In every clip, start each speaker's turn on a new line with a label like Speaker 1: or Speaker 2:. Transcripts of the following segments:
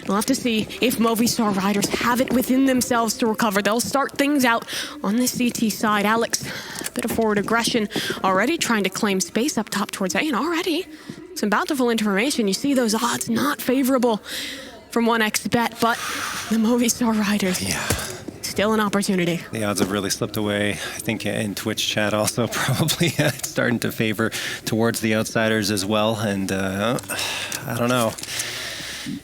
Speaker 1: We'll have to see if Movistar Riders have it within themselves to recover. They'll start things out on the CT side. Alex, a bit of forward aggression already, trying to claim space up top towards A, and already some bountiful information. You see those odds not favorable from 1xBet, but the Movistar Riders, still an opportunity.
Speaker 2: The odds have really slipped away. I think in Twitch chat also probably it's starting to favor towards the outsiders as well, and I don't know.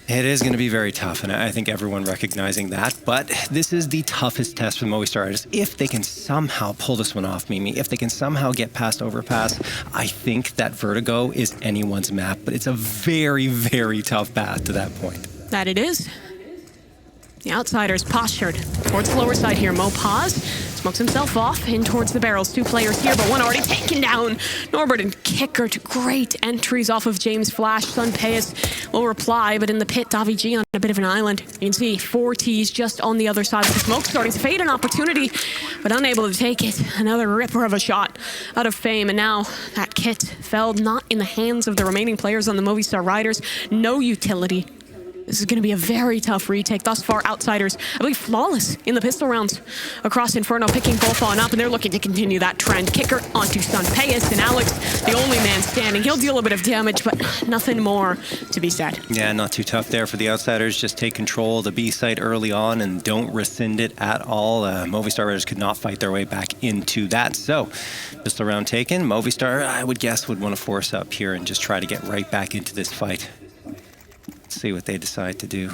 Speaker 2: It is going to be very tough, and I think everyone recognizing that. But this is the toughest test for Movistar Riders. If they can somehow pull this one off, Mimi, if they can somehow get past Overpass, I think that Vertigo is anyone's map. But it's a very, very tough path to that point. That
Speaker 1: it is. The outsiders postured towards the lower side here. Mopaz smokes himself off in towards the barrels. Two players here, but one already taken down. Norbert and Qikert, great entries off of James Flash. SunPayus will reply, but in the pit, Davi on a bit of an island. You can see 4 Ts just on the other side with the smoke starting to fade. An opportunity, but unable to take it. Another ripper of a shot out of Fame, and now that kit fell not in the hands of the remaining players on the Movistar Riders. No utility. This is going to be a very tough retake. Thus far, outsiders, I believe, flawless in the pistol rounds across Inferno, picking both on up, and they're looking to continue that trend. Qikert onto SunPayus, and Alex, the only man standing. He'll deal a bit of damage, but nothing more to be said.
Speaker 2: Yeah, not too tough there for the outsiders. Just take control of the B site early on and don't rescind it at all. Movistar Riders could not fight their way back into that. So, pistol round taken. Movistar, I would guess, would want to force up here and just try to get right back into this fight. See what they decide to do.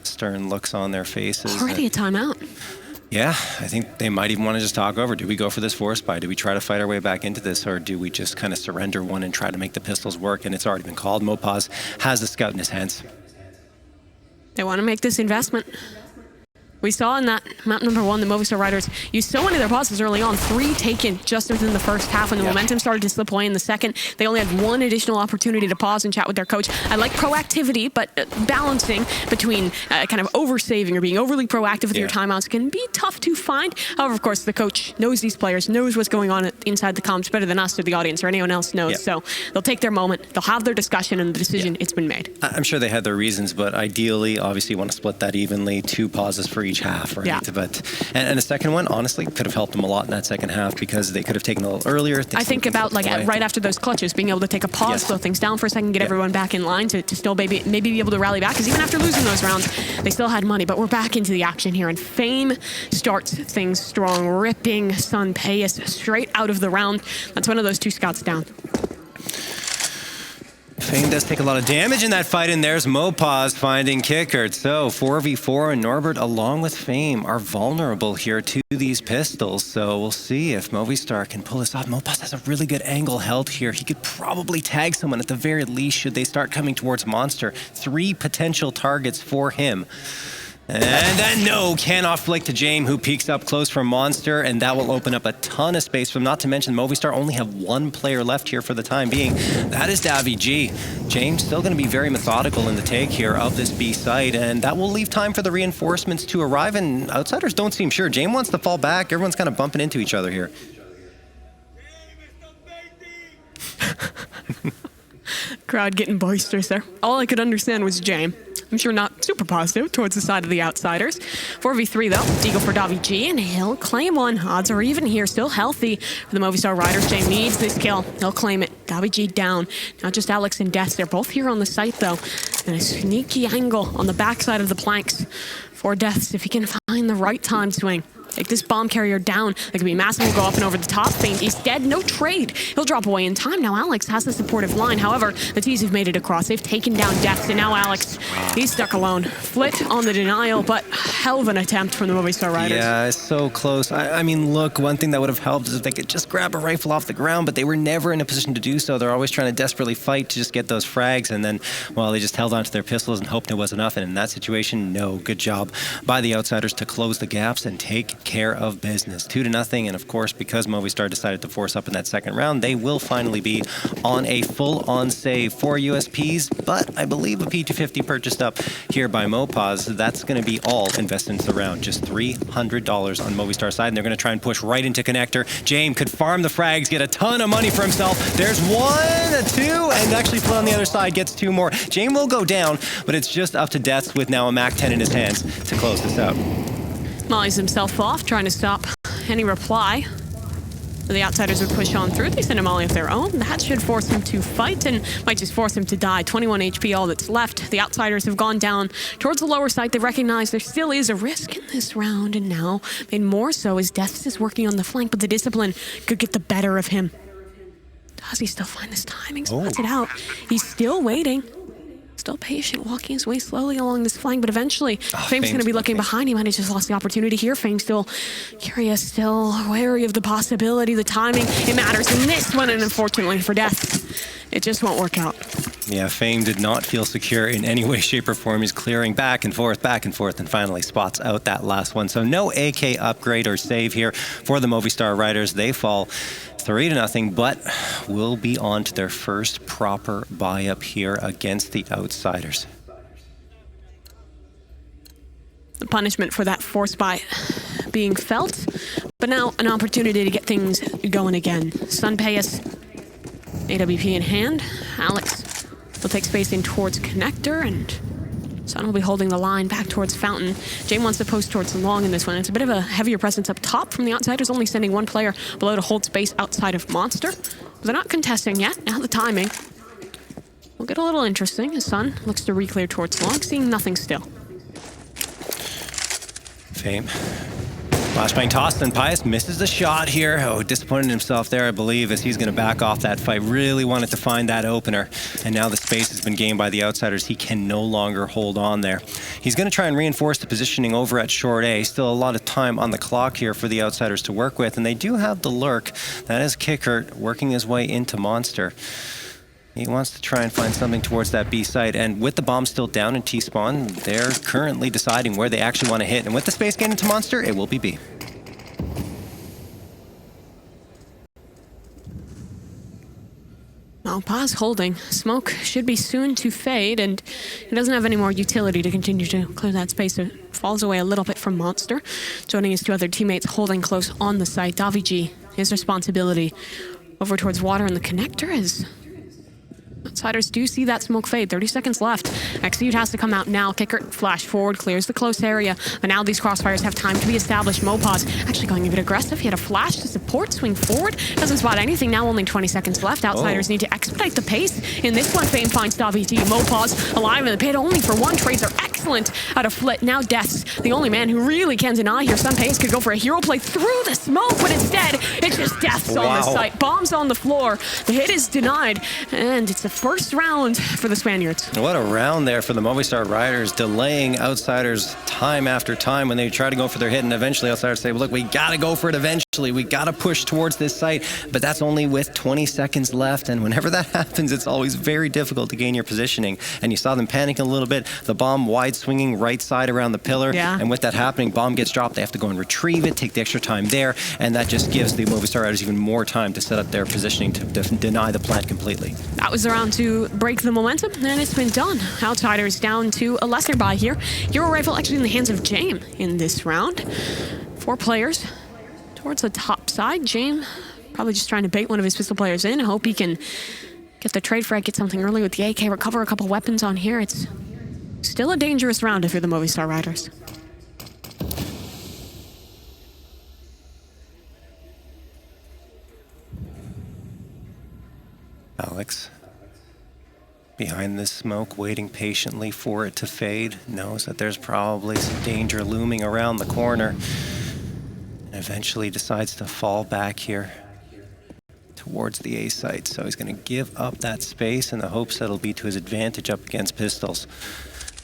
Speaker 2: Stern looks on their faces.
Speaker 1: Already a timeout.
Speaker 2: Yeah, I think they might even want to just talk over. Do we go for this force buy? Do we try to fight our way back into this, or do we just kind of surrender one and try to make the pistols work? And it's already been called. Mopaz has the scout in his hands.
Speaker 1: They want to make this investment. We saw in that map number 1, the Movistar Riders used so many of their pauses early on. 3 taken just within the first half. When the momentum started to slip away in the second, they only had 1 additional opportunity to pause and chat with their coach. I like proactivity, but balancing between kind of oversaving or being overly proactive with your timeouts can be tough to find. However, of course, the coach knows these players, knows what's going on inside the comms better than us or the audience or anyone else knows. So they'll take their moment, they'll have their discussion, and the decision, it's been made.
Speaker 2: I'm sure they had their reasons, but ideally, obviously, you want to split that evenly. 2 pauses for each half, right?
Speaker 1: Yeah.
Speaker 2: But and the second one, honestly, could have helped them a lot in that second half because they could have taken a little earlier.
Speaker 1: I think about like right after those clutches, being able to take a pause, slow things down for a second, get everyone back in line to still maybe be able to rally back. Because even after losing those rounds, they still had money. But we're back into the action here, and Fame starts things strong, ripping SunPayus straight out of the round. That's one of those 2 scouts down.
Speaker 2: Fame does take a lot of damage in that fight, and there's Mopaz finding Qikert. So 4v4, and Norbert, along with Fame, are vulnerable here to these pistols. So we'll see if Movistar can pull this off. Mopaz has a really good angle held here. He could probably tag someone at the very least should they start coming towards Monster. 3 potential targets for him. And then no, cannot flick to James, who peeks up close from Monster, and that will open up a ton of space for them. Not to mention, Movistar only have 1 player left here for the time being. That is Davi G. James still going to be very methodical in the take here of this B site, and that will leave time for the reinforcements to arrive, and outsiders don't seem sure. James wants to fall back. Everyone's kind of bumping into each other here.
Speaker 1: Crowd getting boisterous there. All I could understand was James. I'm sure not super positive towards the side of the outsiders. 4v3 though, Deagle for Davi G, and he'll claim one. Odds are even here, still healthy for the Movistar Riders. James needs this kill. He'll claim it. Davi G down. Not just Alex and Death. They're both here on the site though. And a sneaky angle on the backside of the planks for Deaths if he can find the right time swing. Take this bomb carrier down. That could be massive. Will go up and over the top. Feint. He's dead. No trade. He'll drop away in time. Now Alex has the supportive line. However, the T's have made it across. They've taken down Death. And now Alex, he's stuck alone. Flit on the denial, but hell of an attempt from the Movistar Riders.
Speaker 2: Yeah, it's so close. I mean, look, one thing that would have helped is if they could just grab a rifle off the ground, but they were never in a position to do so. They're always trying to desperately fight to just get those frags, and then, well, they just held onto their pistols and hoped it was enough. And in that situation, no. Good job by the outsiders to close the gaps and take care of business. 2-0, and of course, because Movistar decided to force up in that second round, they will finally be on a full-on save for USPs, but I believe a P250 purchased up here by Mopaz, that's going to be all invested into the round. Just $300 on Movistar's side, and they're going to try and push right into connector. James could farm the frags, get a ton of money for himself. There's 1, 2, and actually Flip on the other side gets 2 more. James will go down, but it's just up to deaths with now a MAC-10 in his hands to close this out.
Speaker 1: Mollies himself off, trying to stop any reply. The Outsiders would push on through. They send a molly of their own. That should force him to fight and might just force him to die. 21 HP, all that's left. The Outsiders have gone down towards the lower side. They recognize there still is a risk in this round, and now, made more so, as Deaths is working on the flank, but the discipline could get the better of him. Does he still find this timing? Spots it out. He's still waiting. Still patient, walking his way slowly along this flank, but eventually Fame's going to be looking behind him, and he just lost the opportunity here. Fame still curious, still wary of the possibility, the timing. It matters in this one, and unfortunately for Death, it just won't work out.
Speaker 2: Yeah, Fame did not feel secure in any way, shape, or form. He's clearing back and forth, and finally spots out that last one. So no AK upgrade or save here for the Movistar Riders. They fall 3-0, but will be on to their first proper buy-up here against the Outsiders.
Speaker 1: The punishment for that force buy being felt, but now an opportunity to get things going again. SunPayus, AWP in hand. Alex will take space in towards connector, and Sun will be holding the line back towards Fountain. Jane wants to post towards long in this one. It's a bit of a heavier presence up top from the Outsiders, only sending 1 player below to hold space outside of Monster. But they're not contesting yet. Now the timing will get a little interesting as Sun looks to re-clear towards long, seeing nothing still.
Speaker 2: Fame. Flashbang tossed, and Pius misses the shot here. Oh, disappointed himself there, I believe, as he's going to back off that fight. Really wanted to find that opener, and now the space has been gained by the Outsiders. He can no longer hold on there. He's going to try and reinforce the positioning over at short A. Still a lot of time on the clock here for the Outsiders to work with, and they do have the lurk. That is Qikert working his way into Monster. He wants to try and find something towards that B site, and with the bomb still down in T-spawn, they're currently deciding where they actually want to hit, and with the space gain into Monster, it will be B.
Speaker 1: Well, pause holding. Smoke should be soon to fade, and he doesn't have any more utility to continue to clear that space. So it falls away a little bit from Monster, joining his 2 other teammates holding close on the site. Daviji, his responsibility over towards water and the connector is... Outsiders do see that smoke fade. 30 seconds left. Execute has to come out now. Qikert flash forward, clears the close area. But now these crossfires have time to be established. Mopaz actually going a bit aggressive. He had a flash to support, swing forward. Doesn't spot anything. Now only 20 seconds left. Outsiders need to expedite the pace. In this one, Fame finds Daviti. Mopaz alive in the pit only for 1. Trades are excellent out of Flit. Now Deaths, the only man who really can deny here. SunPayus could go for a hero play through the smoke, but instead, it's just Deaths on the site. Bombs on the floor. The hit is denied, and it's the first round for the Spaniards.
Speaker 2: What a round there for the Movistar Riders, delaying Outsiders time after time when they try to go for their hit, and eventually Outsiders say, well, look, we gotta go for it eventually. We gotta push towards this site, but that's only with 20 seconds left, and whenever that happens, it's always very difficult to gain your positioning, and you saw them panicking a little bit. The bomb wide swinging right side around the pillar, and with that happening, bomb gets dropped. They have to go and retrieve it, take the extra time there, and that just gives the Movistar Riders even more time to set up their positioning to deny the plant completely.
Speaker 1: That was the round to break the momentum, and it's been done. Outsiders down to a lesser buy here. Hero rifle actually in the hands of Jame in this round. 4 players towards the top side. Jame probably just trying to bait one of his pistol players in. Hope he can get the trade frag, get something early with the AK, recover a couple weapons on here. It's still a dangerous round if you're the Movistar Riders.
Speaker 2: Alex, behind this smoke, waiting patiently for it to fade, knows that there's probably some danger looming around the corner, and eventually decides to fall back here towards the A site. So he's going to give up that space in the hopes that it'll be to his advantage up against pistols.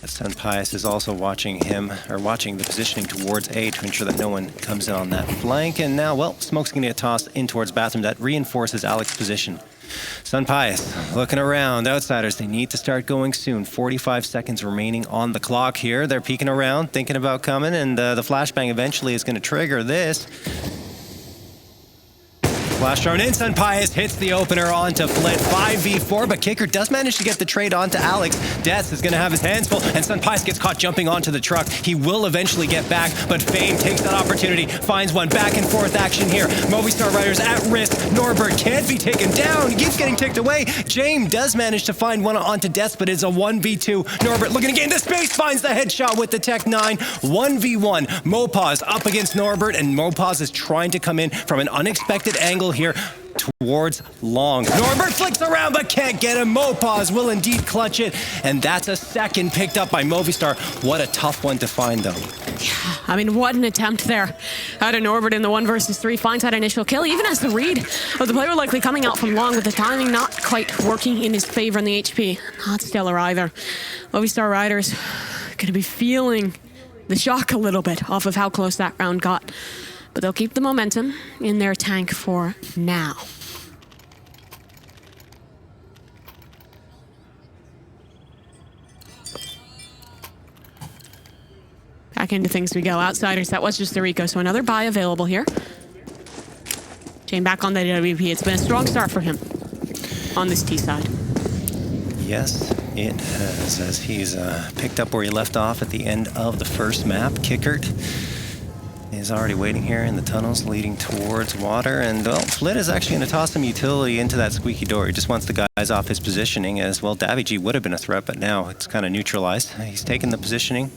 Speaker 2: But SunPayus is also watching the positioning towards A to ensure that no one comes in on that flank. And now, well, smoke's going to get tossed in towards bathroom. That reinforces Alex's position. SunPayus looking around. Outsiders, they need to start going soon. 45 seconds remaining on the clock here. They're peeking around, thinking about coming, and the flashbang eventually is going to trigger this. Flash thrown in, SunPayus hits the opener onto Flit, 5v4, but Qikert does manage to get the trade onto Alex. Death is going to have his hands full, and SunPayus gets caught jumping onto the truck. He will eventually get back, but Fame takes that opportunity, finds one back and forth action here. Movistar Riders at risk. Norbert can't be taken down. He keeps getting ticked away. James does manage to find one onto Death, but it's a 1v2. Norbert looking to gain the space, finds the headshot with the Tech 9. 1v1. Mopaz up against Norbert, and Mopaz is trying to come in from an unexpected angle here towards Long. Norbert flicks around but can't get him. Mopaz will indeed clutch it, and that's a second picked up by Movistar. What a tough one to find, though.
Speaker 1: Yeah, I mean, what an attempt there. Out of Norbert in the 1 versus 3, finds that initial kill, even as the read of the player likely coming out from Long, with the timing not quite working in his favor, and the HP not stellar either. Movistar Riders going to be feeling the shock a little bit off of how close that round got. But they'll keep the momentum in their tank for now. Back into things we go. Outsiders, that was just the Rico, so another buy available here. Jane back on the WP. It's been a strong start for him on this T side.
Speaker 2: Yes, it has, as he's picked up where he left off at the end of the first map. Qikert is already waiting here in the tunnels leading towards water, and well, Flit is actually going to toss some utility into that squeaky door. He just wants the guys off his positioning, as well Davy would have been a threat, but now it's kind of neutralized. He's taken the positioning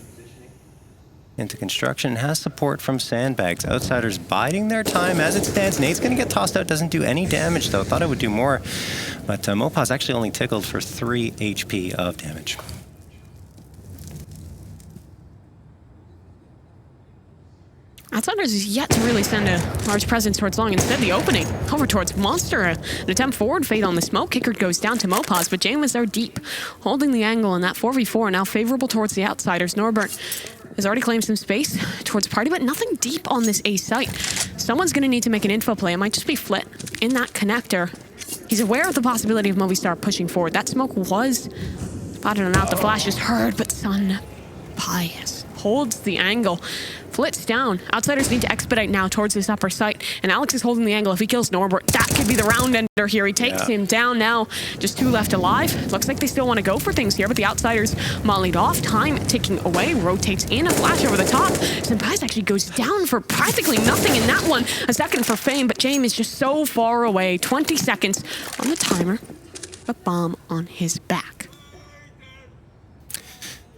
Speaker 2: into construction, has support from sandbags. Outsiders biding their time as it stands. Nate's going to get tossed out, doesn't do any damage though. Thought it would do more, but Mopaz actually only tickled for 3 HP of damage.
Speaker 1: Outsiders is yet to really send a large presence towards Long. Instead, the opening over towards Monster. An attempt forward fade on the smoke. Qikert goes down to Mopaz, but Jane was there deep, holding the angle, and that 4v4 now favorable towards the Outsiders. Norbert has already claimed some space towards Party, but nothing deep on this A site. Someone's going to need to make an info play. It might just be Flit in that connector. He's aware of the possibility of Movistar pushing forward. That smoke was spotted and out. The flash is heard, but SunPayus holds the angle. Flit's down. Outsiders need to expedite now towards this upper site, and Alex is holding the angle. If he kills Norbert, that could be the round ender here. He takes him down now. Just 2 left alive. Looks like they still want to go for things here, but the Outsiders mollied off. Time ticking away. Rotates in. A flash over the top. SunPayus actually goes down for practically nothing in that one. A second for Fame, but James is just so far away. 20 seconds on the timer. A bomb on his back.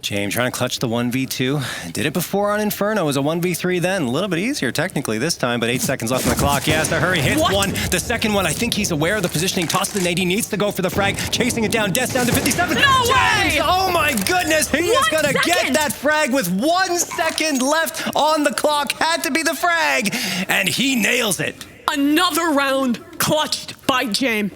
Speaker 2: James trying to clutch the 1v2. Did it before on Inferno. It was a 1v3 then. A little bit easier technically this time, but 8 seconds left on the clock. He has to hurry. Hits one. The second one, I think he's aware of the positioning. Tosses the nade. He needs to go for the frag. Chasing it down. Death down to 57.
Speaker 1: No
Speaker 2: James!
Speaker 1: way!
Speaker 2: Oh my goodness! He is going to get that frag with 1 second left on the clock. Had to be the frag. And he nails it.
Speaker 1: Another round clutched by James.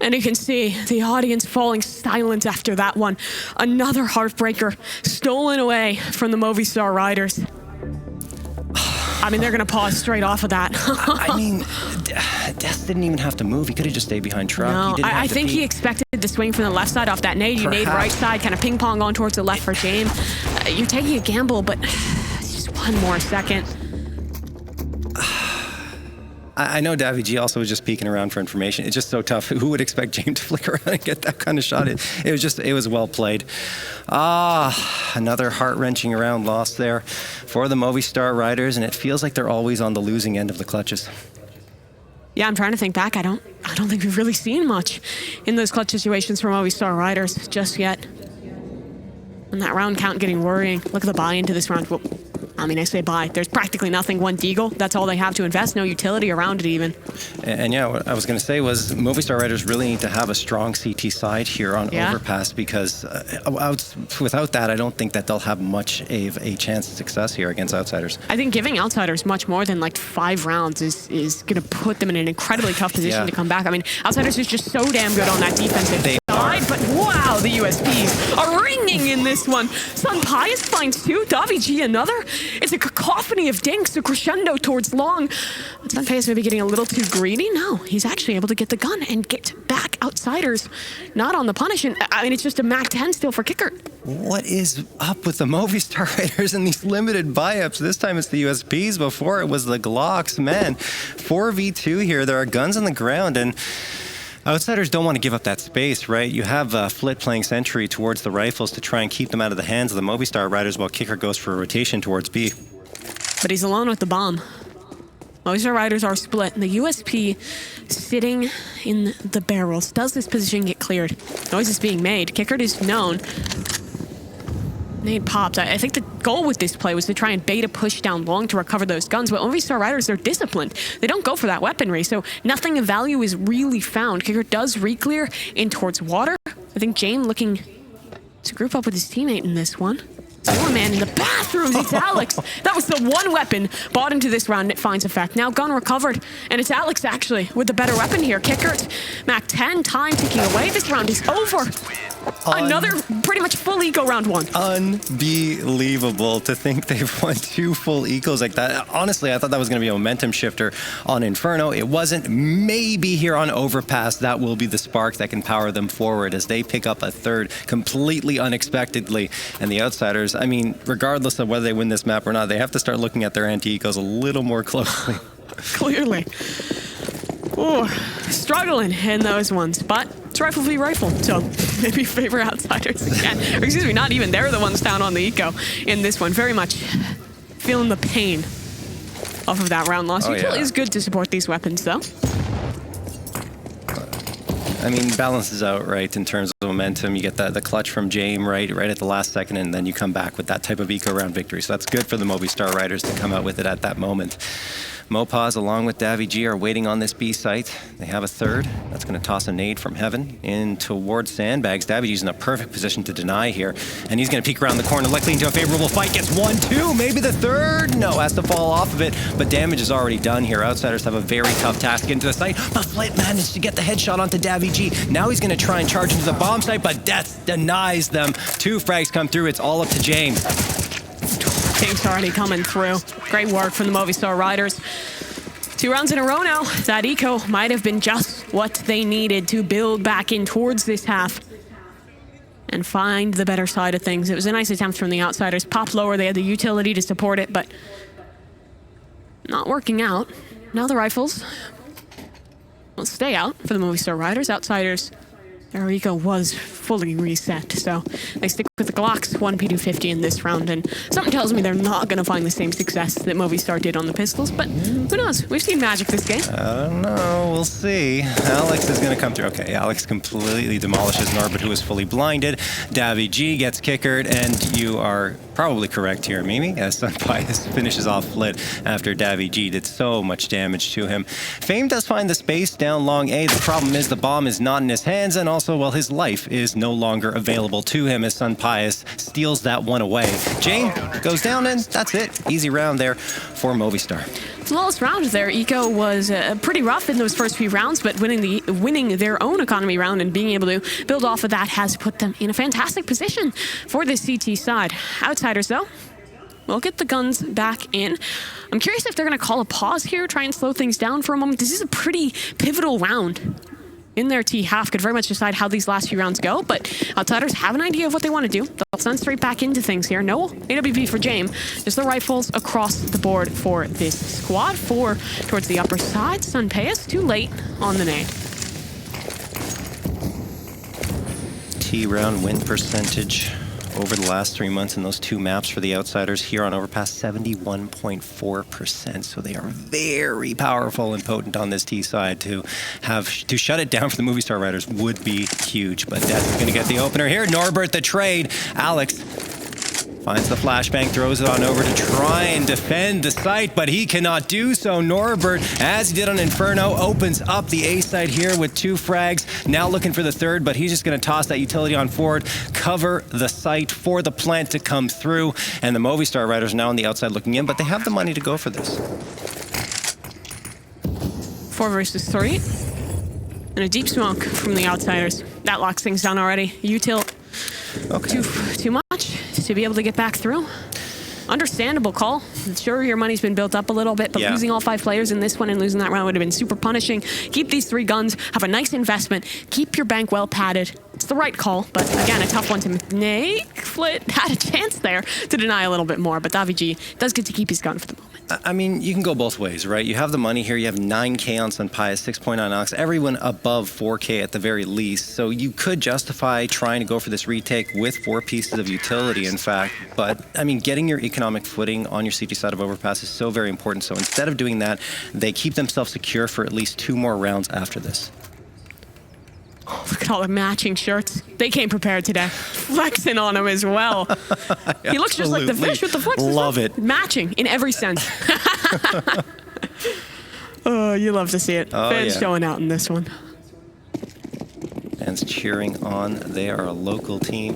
Speaker 1: And you can see the audience falling silent after that one. Another heartbreaker stolen away from the Movistar Riders. I mean, they're going to pause straight off of that.
Speaker 2: I mean, Death didn't even have to move. He could have just stayed behind truck.
Speaker 1: No, I think he expected the swing from the left side off that nade. You nade right side, kind of ping pong on towards the left for James. You're taking a gamble, but just 1 more second.
Speaker 2: I know Davy G also was just peeking around for information. It's just so tough. Who would expect James to flick around and get that kind of shot? It was well played. Another heart-wrenching round lost there for the Movistar Riders, and it feels like they're always on the losing end of the clutches.
Speaker 1: Yeah, I'm trying to think back. I don't think we've really seen much in those clutch situations from Movistar Riders just yet. And that round count getting worrying. Look at the buy into this round. Well, I mean, I say buy. There's practically nothing. 1 deagle. That's all they have to invest. No utility around it even.
Speaker 2: And yeah, what I was going to say was Movistar Riders really need to have a strong CT side here on Overpass, because without that, I don't think that they'll have much of a chance of success here against Outsiders.
Speaker 1: I think giving Outsiders much more than like 5 rounds is going to put them in an incredibly tough position to come back. I mean, Outsiders is just so damn good on that defensive side. side, but wow, the USPs are ringing in this one. SunPayus finds two, Davy another. It's a cacophony of dinks, a crescendo towards long. SunPayus may be getting a little too greedy. No, he's actually able to get the gun and get back Outsiders. Not on the punish, and I mean, it's just a MAC 10 still for Qikert.
Speaker 2: What is up with the Movistar Raiders and these limited buy-ups? This time it's the USPs. Before it was the Glocks. Man, 4v2 here. There are guns on the ground, and Outsiders don't want to give up that space, right? You have Flit playing sentry towards the rifles to try and keep them out of the hands of the Movistar Riders while Qikert goes for a rotation towards B.
Speaker 1: But he's alone with the bomb. Movistar Riders are split, and the USP sitting in the barrels. Does this position get cleared? Noise is being made. Qikert is known. Nade popped. I think the goal with this play was to try and bait a push down long to recover those guns, but Movistar Riders, they're disciplined. They don't go for that weaponry, so nothing of value is really found. Qikert does re-clear in towards water. I think Jane looking to group up with his teammate in this one. One man in the bathrooms, it's Alex. That was the one weapon bought into this round, and it finds effect. Now gun recovered, and it's Alex actually with the better weapon here. Qikert, MAC 10, time ticking away. This round is over. Another pretty much full eco round one.
Speaker 2: Unbelievable to think they've won 2 full ecos like that. Honestly, I thought that was going to be a momentum shifter on Inferno. It wasn't. Maybe here on Overpass, that will be the spark that can power them forward as they pick up a third completely unexpectedly. And the Outsiders, I mean, regardless of whether they win this map or not, they have to start looking at their anti-ecos a little more closely.
Speaker 1: Clearly. Ooh, struggling in those ones, but it's rifle v rifle, so maybe favor Outsiders again. Or excuse me, not even. They're the ones down on the eco in this one. Very much feeling the pain off of that round loss. Util is good to support these weapons, though.
Speaker 2: I mean, balances out, right, in terms of momentum. You get the clutch from Jame right at the last second, and then you come back with that type of eco round victory. So that's good for the Movistar Riders to come out with it at that moment. Mopaz, along with Davy, are waiting on this B site. They have a third. That's going to toss a nade from heaven in towards sandbags. Davi's in a perfect position to deny here, and he's going to peek around the corner, likely into a favorable fight. Gets 1, 2, maybe the third. No, has to fall off of it, but damage is already done here. Outsiders have a very tough task into the site, but Flit managed to get the headshot onto Davy. Now he's going to try and charge into the bomb site, but Death denies them. 2 frags come through. It's all up to James.
Speaker 1: James already coming through. Great work from the Movistar Riders. 2 rounds in a row now. That eco might have been just what they needed to build back in towards this half and find the better side of things. It was a nice attempt from the Outsiders. Pop lower, they had the utility to support it, but not working out. Now the rifles will stay out for the Movistar Riders. Outsiders, their eco was fully reset, so they stick with the Glocks 1 P250 in this round, and something tells me they're not going to find the same success that Movistar did on the pistols, but who knows? We've seen magic this game.
Speaker 2: I don't know. We'll see. Alex is going to come through. Okay, Alex completely demolishes Norbert, who is fully blinded. Davy gets Qikert, and you are probably correct here, Mimi, as SunPayus finishes off Flit after Davy did so much damage to him. Fame does find the space down long A. The problem is the bomb is not in his hands, and also, well, his life is no longer available to him as SunPayus steals that one away. Jane goes down, and that's it. Easy round there for Movistar.
Speaker 1: Flawless round there. Eco was pretty rough in those first few rounds, but winning their own economy round and being able to build off of that has put them in a fantastic position for this CT side. Outsiders, though, will get the guns back in. I'm curious if they're going to call a pause here, try and slow things down for a moment. This is a pretty pivotal round in their T half. Could very much decide how these last few rounds go, but Outsiders have an idea of what they want to do. They'll send straight back into things here. No AWP for Jame. Just the rifles across the board for this squad. 4 towards the upper side. SunPayus too late on the nade.
Speaker 2: T round win percentage over the last 3 months in those 2 maps for the Outsiders here on Overpass, 71.4%. So they are very powerful and potent on this T side. To shut it down for the Movistar Riders would be huge. But Death is going to get the opener here. Norbert the trade. Alex finds the flashbang, throws it on over to try and defend the site, but he cannot do so. Norbert, as he did on Inferno, opens up the A site here with 2 frags. Now looking for the third, but he's just going to toss that utility on forward, cover the site for the plant to come through. And the Movistar Riders now on the outside looking in, but they have the money to go for this.
Speaker 1: 4 versus 3. And a deep smoke from the outsiders. That locks things down already. Util, too much to be able to get back through. Understandable call. Sure, your money's been built up a little bit, but losing all 5 players in this one and losing that round would have been super punishing. Keep these 3 guns, have a nice investment, keep your bank well padded. It's the right call, but again, a tough one to make. Flit had a chance there to deny a little bit more, but Davy does get to keep his gun for the moment.
Speaker 2: I mean, you can go both ways, right? You have the money here. You have 9K on SunPayus, 6.9 Alex, everyone above 4K at the very least. So you could justify trying to go for this retake with 4 pieces of utility, in fact. But, I mean, getting your economic footing on your CT side of Overpass is so very important. So instead of doing that, they keep themselves secure for at least 2 more rounds after this.
Speaker 1: Oh, look at all the matching shirts. They came prepared today. Flexing on him as well. He looks just like the fish with the flex.
Speaker 2: Love it.
Speaker 1: Matching in every sense. Oh, you love to see it. Fans showing out in this one.
Speaker 2: Fans cheering on. They are a local team.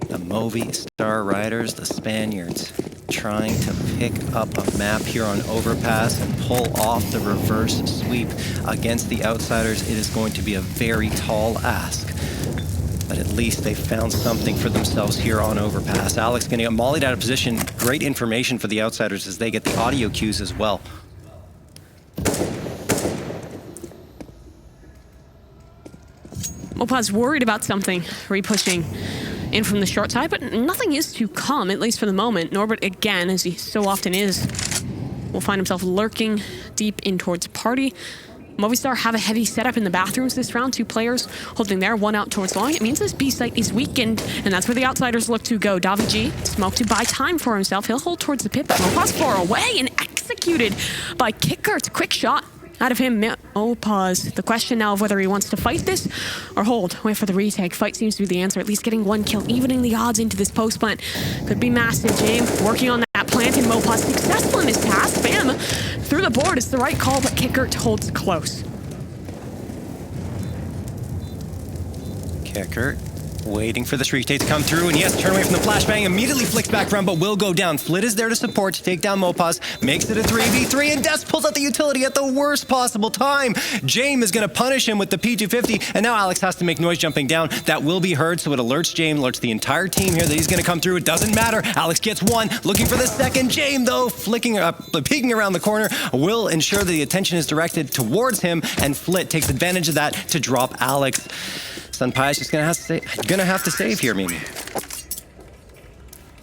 Speaker 2: The Movistar Riders, the Spaniards, trying to pick up a map here on Overpass and pull off the reverse sweep against the outsiders. It is going to be a very tall ask, but at least they found something for themselves here on Overpass. Alex going to get mollied out of position. Great information for the outsiders as they get the audio cues as well.
Speaker 1: Mopa's worried about something, repushing in from the short side, but nothing is to come, at least for the moment. Norbert, again, as he so often is, will find himself lurking deep in towards party. Movistar have a heavy setup in the bathrooms this round. 2 players holding there, 1 out towards long. It means this B site is weakened, and that's where the outsiders look to go. Davy smoke to buy time for himself. He'll hold towards the pit, but Mopa's far away and executed by Qikert. Quick shot out of him. Oh, pause. The question now of whether he wants to fight this or hold. Wait for the retake. Fight seems to be the answer. At least getting 1 kill, evening the odds into this post plant. Could be massive. James working on that plant, and Mopa's successful in his pass. Bam! Through the board. It's the right call, but Qikert holds close.
Speaker 2: Qikert waiting for this retake to come through, and yes, turn away from the flashbang, immediately flicks back around, but will go down. Flit is there to support, to take down Mopaz, makes it a 3v3, and Des pulls out the utility at the worst possible time. James is going to punish him with the P250, and now Alex has to make noise jumping down. That will be heard, so it alerts James, alerts the entire team here that he's going to come through. It doesn't matter. Alex gets 1, looking for the second. James, though, peeking around the corner, will ensure that the attention is directed towards him, and Flit takes advantage of that to drop Alex. SunPayus just gonna have to save here, Mimi.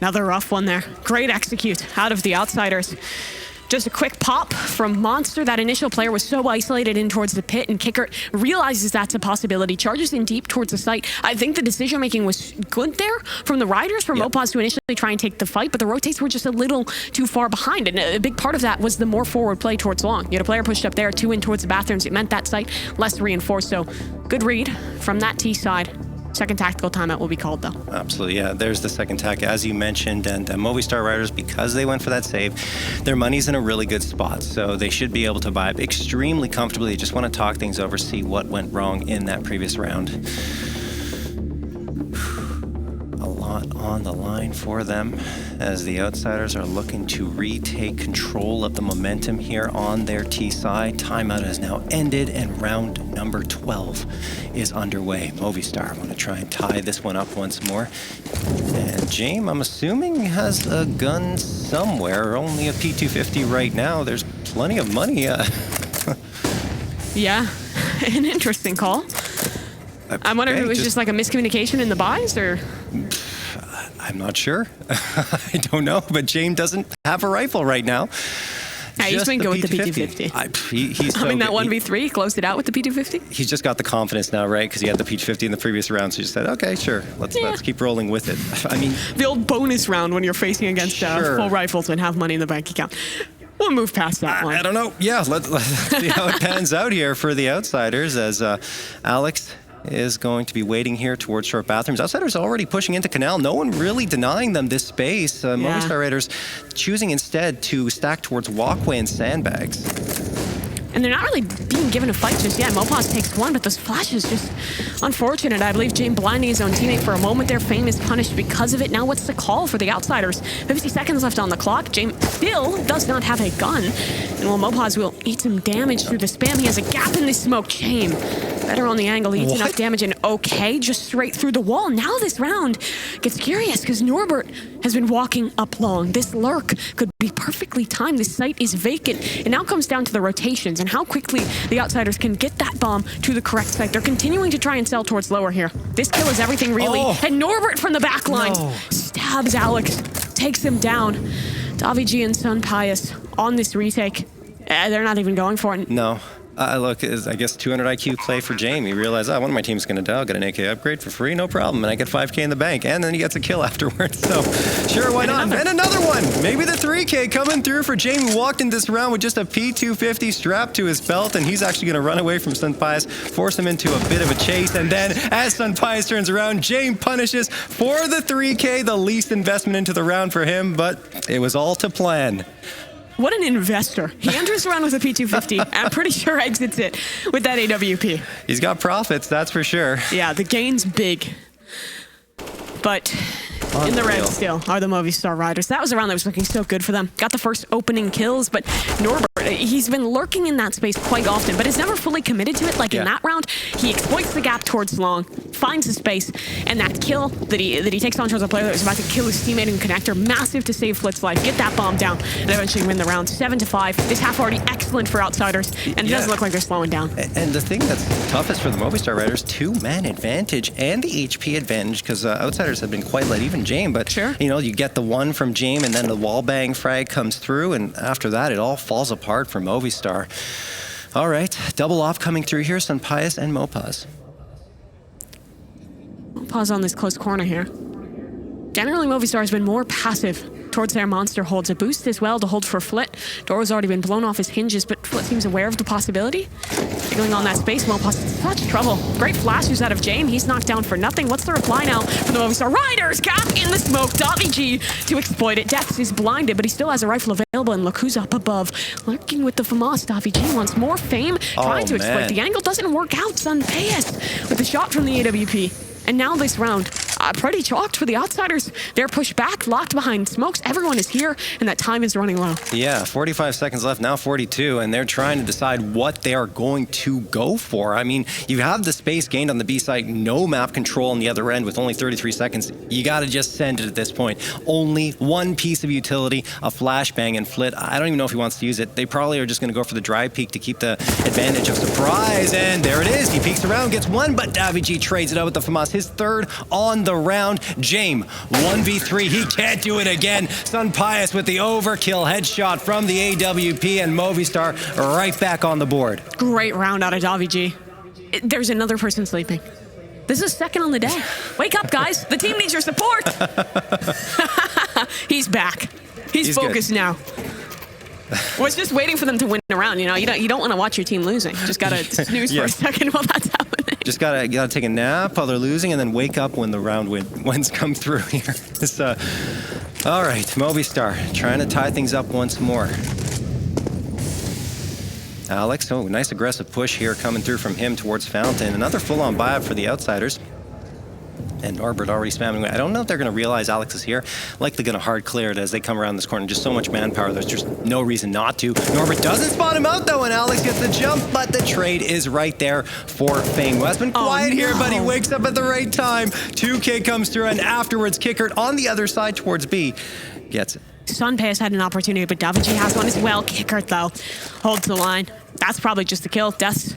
Speaker 1: Another rough one there. Great execute out of the outsiders. Just a quick pop from Monster. That initial player was so isolated in towards the pit, and Qikert realizes that's a possibility. Charges in deep towards the site. I think the decision-making was good there from the Riders, from Mopaz to initially try and take the fight, but the rotates were just a little too far behind, and a big part of that was the more forward play towards long. You had a player pushed up there, 2 in towards the bathrooms. It meant that site less reinforced, so good read from that T side. Second tactical timeout will be called, though.
Speaker 2: Absolutely, yeah. There's the second tack, as you mentioned, and Movistar Riders, because they went for that save, their money's in a really good spot, so they should be able to buy it extremely comfortably. They just want to talk things over, see what went wrong in that previous round. A lot on the line for them as the outsiders are looking to retake control of the momentum here on their T side. Timeout has now ended and round number 12 is underway. Movistar want to try and tie this one up once more. And James, I'm assuming, has a gun somewhere. Only a P250 right now. There's plenty of money.
Speaker 1: Yeah, an interesting call. I wonder if it was just like a miscommunication in the buys, or...
Speaker 2: I'm not sure. I don't know, but James doesn't have a rifle right now.
Speaker 1: Hey, he's been good with the P250.
Speaker 2: He's so
Speaker 1: that 1v3, closed it out with the P250.
Speaker 2: He's just got the confidence now, right? Because he had the P250 in the previous round, so he just said, okay, sure, let's keep rolling with it. I mean...
Speaker 1: The old bonus round when you're facing against full rifles and have money in the bank account. We'll move past that one.
Speaker 2: I don't know. Yeah, let's see how it pans out here for the outsiders as Alex is going to be waiting here towards short bathrooms. Outsiders already pushing into Canal. No one really denying them this space. Movistar Raiders choosing instead to stack towards walkway and sandbags.
Speaker 1: And they're not really being given a fight just yet. Mopaz takes 1, but those flashes just unfortunate. I believe James blinding his own teammate for a moment there. Fame is punished because of it. Now what's the call for the outsiders? 50 seconds left on the clock. James still does not have a gun. And while Mopaz will eat some damage through the spam, he has a gap in the smoke. James Better on the angle. He eats enough damage and okay, just straight through the wall. Now this round gets curious because Norbert has been walking up long. This lurk could be perfectly timed. This site is vacant. It now comes down to the rotations and how quickly the Outsiders can get that bomb to the correct site. They're continuing to try and sell towards lower here. This kill is everything really. And Norbert from the back line stabs Alex, takes him down. Davy and SunPayus on this retake. They're not even going for it.
Speaker 2: No. Look, I guess 200 IQ play for Jamie. He realized, one of my team's going to die. I'll get an AK upgrade for free, no problem. And I get 5K in the bank. And then he gets a kill afterwards. So, sure, why not? And another one. Maybe the 3K coming through for Jamie. Walked in this round with just a P250 strapped to his belt. And he's actually going to run away from SunPayus, force him into a bit of a chase. And then, as SunPayus turns around, Jamie punishes for the 3K, the least investment into the round for him. But it was all to plan.
Speaker 1: What an investor. He enters around with a P250 and I'm pretty sure exits it with that AWP.
Speaker 2: He's got profits, that's for sure.
Speaker 1: Yeah, the gain's big. But in the red still are the Movistar Riders. That was a round that was looking so good for them. Got the first opening kills, but Norbert, he's been lurking in that space quite often, but has never fully committed to it. Like in that round, he exploits the gap towards long, finds the space, and that kill that he takes on towards a player that was about to kill his teammate in connector, massive to save Flitz's life, get that bomb down, and eventually win the round 7-5. This half already excellent for Outsiders, and it doesn't look like they're slowing down.
Speaker 2: And the thing that's toughest for the Movistar Riders, 2-man advantage and the HP advantage, because Outsiders have been quite late, even Jame, but you know, you get the one from Jame and then the wall bang frag comes through, and after that it all falls apart for Movistar. All right, double off coming through here, SunPayus and Mopaz.
Speaker 1: Pause on this close corner here. Generally, Movistar has been more passive towards their monster holds. A boost as well to hold for Flit. Door's already been blown off his hinges, but Flit seems aware of the possibility. Signaling on that space, Mopaz in such trouble. Great flashes out of Jame. He's knocked down for nothing. What's the reply now from the Movistar Riders? Gap in the smoke. Davy G to exploit it. Deaths is blinded, but he still has a rifle available, and look who's up above. Lurking with the FAMAS. Davy G wants more fame, trying to exploit. The angle doesn't work out. SunPayus with the shot from the AWP. And now this round, pretty chalked for the Outsiders. They're pushed back, locked behind smokes. Everyone is here, and that time is running low.
Speaker 2: Yeah, 45 seconds left, now 42, and they're trying to decide what they are going to go for. I mean, you have the space gained on the B site, no map control on the other end with only 33 seconds. You got to just send it at this point. Only one piece of utility, a flashbang, and Flit, I don't even know if he wants to use it. They probably are just going to go for the dry peek to keep the advantage of surprise, and there it is. He peeks around, gets one, but Davy G trades it out with the FAMAS. His third on the round. Jame, 1v3. He can't do it again. SunPayus with the overkill headshot from the AWP, and Movistar right back on the board.
Speaker 1: Great round out of Davy G. There's another person sleeping. This is second on the day. Wake up, guys. The team needs your support. He's back. He's focused now. Was just waiting for them to win a round. You know, you don't want to watch your team losing. Just gotta snooze for a second while that's happening.
Speaker 2: Just gotta take a nap while they're losing, and then wake up when the round wins come through here. All right, Movistar trying to tie things up once more. Alex, nice aggressive push here coming through from him towards Fountain. Another full-on buyout for the Outsiders. And Norbert already spamming away. I don't know if they're going to realize Alex is here. Likely going to hard clear it as they come around this corner. Just so much manpower, there's just no reason not to. Norbert doesn't spot him out, though, and Alex gets the jump, but the trade is right there for Fame. Wes been quiet here, but he wakes up at the right time. 2K comes through, and afterwards, Qikert on the other side towards B gets it.
Speaker 1: SunPayus had an opportunity, but Davy G has one as well. Qikert, though, holds the line. That's probably just the kill. Deaths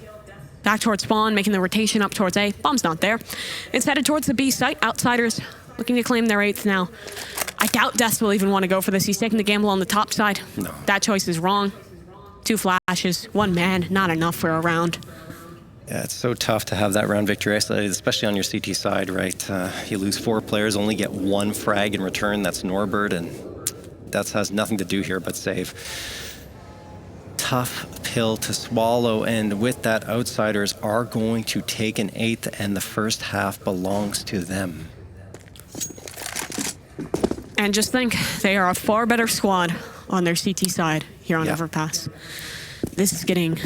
Speaker 1: back towards spawn, making the rotation up towards A. Bomb's not there. It's headed towards the B site. Outsiders looking to claim their 8th now. I doubt Deaths will even want to go for this. He's taking the gamble on the top side.
Speaker 2: No.
Speaker 1: That choice is wrong. 2 flashes, 1 man, not enough for a round.
Speaker 2: Yeah, it's so tough to have that round victory isolated, especially on your CT side, right? You lose 4 players, only get 1 frag in return. That's Norbert, and that has nothing to do here but save. Tough pill to swallow, and with that, Outsiders are going to take an 8th, and the first half belongs to them.
Speaker 1: And just think, they are a far better squad on their CT side here on Overpass. This is getting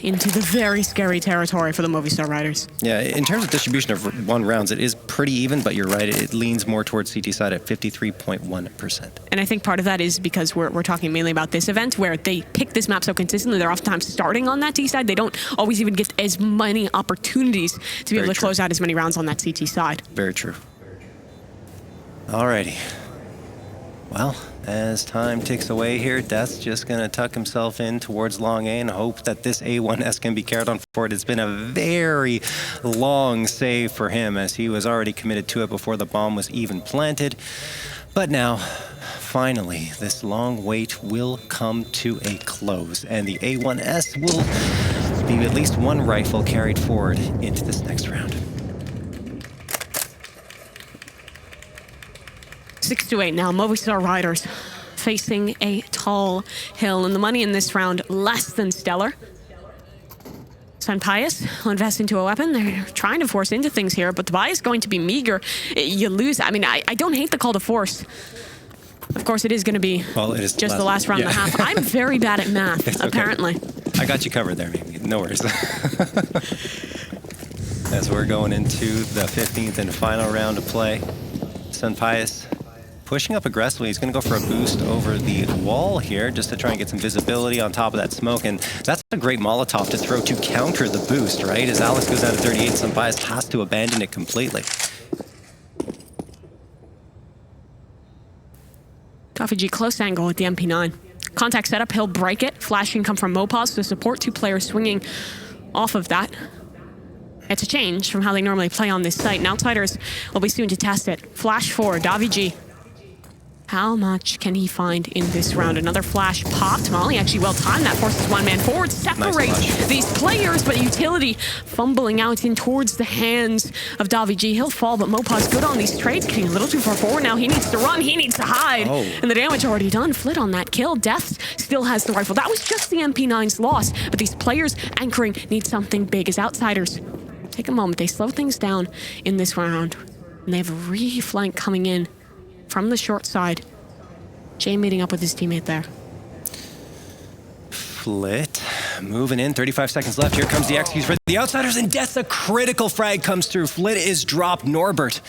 Speaker 1: into the very scary territory for the Movistar Riders.
Speaker 2: Yeah, in terms of distribution of one rounds, it is pretty even, but you're right, it leans more towards CT side at 53.1%.
Speaker 1: And I think part of that is because we're talking mainly about this event where they pick this map so consistently. They're oftentimes starting on that D side. They don't always even get as many opportunities to be able to close out as many rounds on that CT side.
Speaker 2: Very true. Alrighty. Well, as time ticks away here, Death's just going to tuck himself in towards long A and hope that this A1S can be carried on forward. It's been a very long save for him as he was already committed to it before the bomb was even planted. But now, finally, this long wait will come to a close, and the A1S will be at least one rifle carried forward into this next round.
Speaker 1: 6-8 now, Movistar Riders facing a tall hill, and the money in this round less than stellar. SunPayus will invest into a weapon. They're trying to force into things here, but the buy is going to be meager. You lose. I mean, I don't hate the call to force. Of course, it is going to be just the last round and a half. I'm very bad at math, apparently.
Speaker 2: I got you covered there, maybe. No worries. As we're going into the 15th and final round of play, SunPayus pushing up aggressively. He's going to go for a boost over the wall here just to try and get some visibility on top of that smoke. And that's a great Molotov to throw to counter the boost, right? As Alex goes down to 38, SunPayus has to abandon it completely.
Speaker 1: Coffee G close angle with the MP9. Contact setup, he'll break it. Flash can come from Mopaz to support. Two players swinging off of that. It's a change from how they normally play on this site, and Outsiders will be soon to test it. Flash for Davy. How much can he find in this round? Another flash popped. Molly actually well timed. That forces one man forward. Separate these players, but utility fumbling out in towards the hands of Davy. He'll fall, but Mopaz good on these trades. Getting a little too far forward now. He needs to run. He needs to hide. And the damage already done. Flit on that kill. Death still has the rifle. That was just the MP9's loss. But these players anchoring need something big as Outsiders. Take a moment. They slow things down in this round. And they have a re-flank coming in from the short side. Jay meeting up with his teammate there.
Speaker 2: Flit moving in, 35 seconds left. Here comes the execute for the Outsiders, and Death, a critical frag comes through. Flit is dropped. Norbert